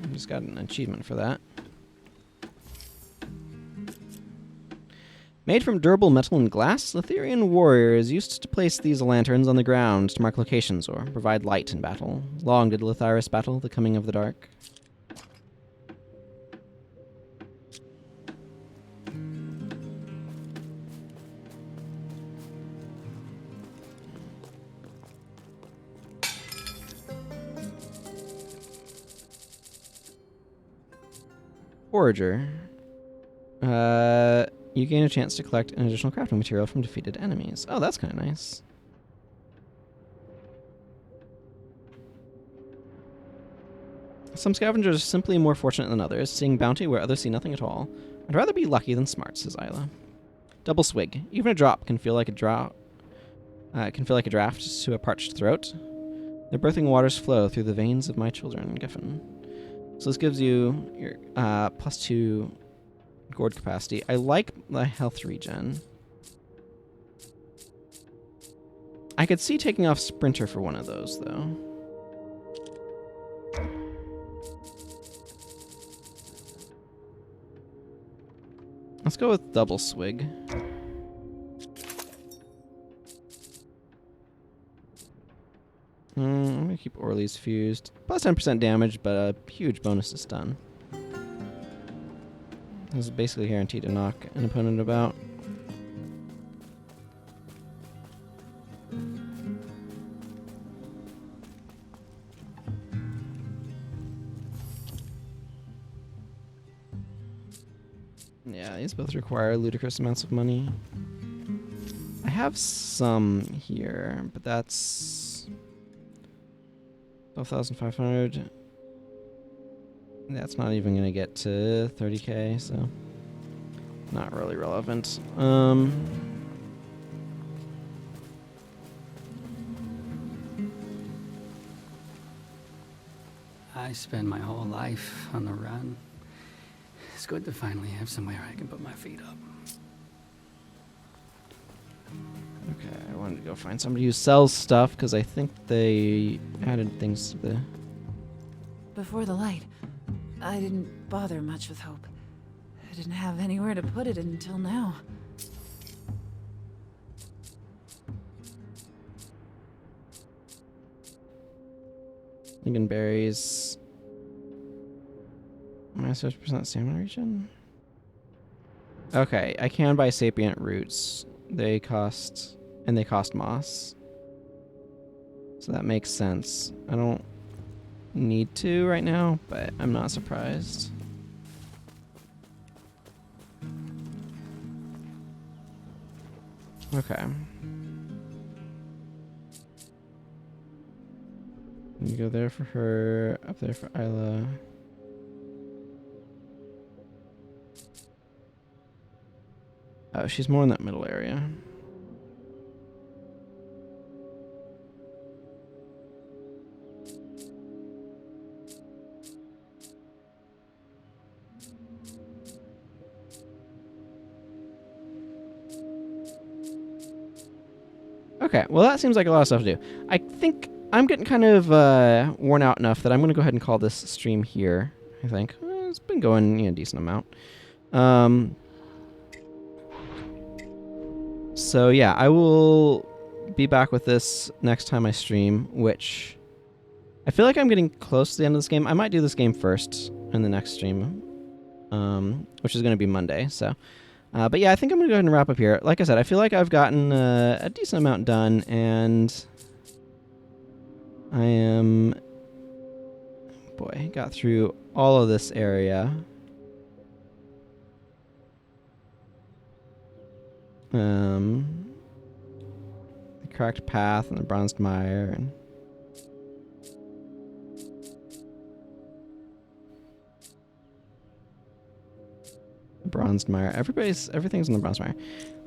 I just got an achievement for that. Made from durable metal and glass, Letherian warriors used to place these lanterns on the ground to mark locations or provide light in battle. Long did Lethyrus battle the coming of the dark. Forager. You gain a chance to collect an additional crafting material from defeated enemies. Oh, that's kind of nice. Some scavengers are simply more fortunate than others, seeing bounty where others see nothing at all. I'd rather be lucky than smart, says Isla. Double swig. Even a drop can feel like a draft to a parched throat. The birthing waters flow through the veins of my children, Giffen. So this gives you your +2 gourd capacity. I like the health regen. I could see taking off Sprinter for one of those, though. Let's go with double swig. I'm going to keep Orly's fused. Plus 10% damage, but a huge bonus to stun. This is basically guaranteed to knock an opponent about. Yeah, these both require ludicrous amounts of money. I have some here, but that's 12,500. That's not even going to get to 30k, so not really relevant. I spend my whole life on the run. It's good to finally have somewhere I can put my feet up. Okay, I wanted to go find somebody who sells stuff, because I think they added things to the... Before the light, I didn't bother much with hope. I didn't have anywhere to put it until now. Lingonberries. Minus 50% stamina regen? Okay, I can buy sapient roots. They cost moss. So that makes sense. I don't need to right now, but I'm not surprised. Okay. You go there for her, up there for Isla. Oh, she's more in that middle area. Okay, well that seems like a lot of stuff to do. I think I'm getting kind of worn out enough that I'm going to go ahead and call this stream here, I think. It's been going a decent amount. So yeah, I will be back with this next time I stream, which I feel like I'm getting close to the end of this game. I might do this game first in the next stream, which is going to be Monday, so... but yeah, I think I'm going to go ahead and wrap up here. Like I said, I feel like I've gotten a decent amount done, and I am... Boy, got through all of this area. The cracked path and the Bronze Mire and... Bronze Mire. Everything's in the Bronze Mire.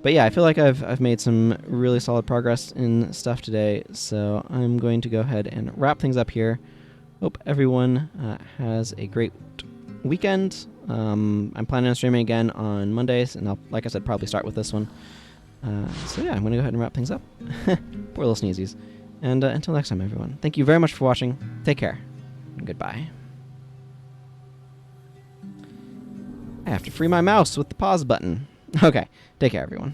But yeah, I feel like I've made some really solid progress in stuff today, so I'm going to go ahead and wrap things up here. Hope everyone has a great weekend. I'm planning on streaming again on Mondays, and I'll, like I said, probably start with this one. So yeah, I'm going to go ahead and wrap things up. Poor little sneezies. And until next time, everyone, thank you very much for watching. Take care. And goodbye. I have to free my mouse with the pause button. Okay, take care, everyone.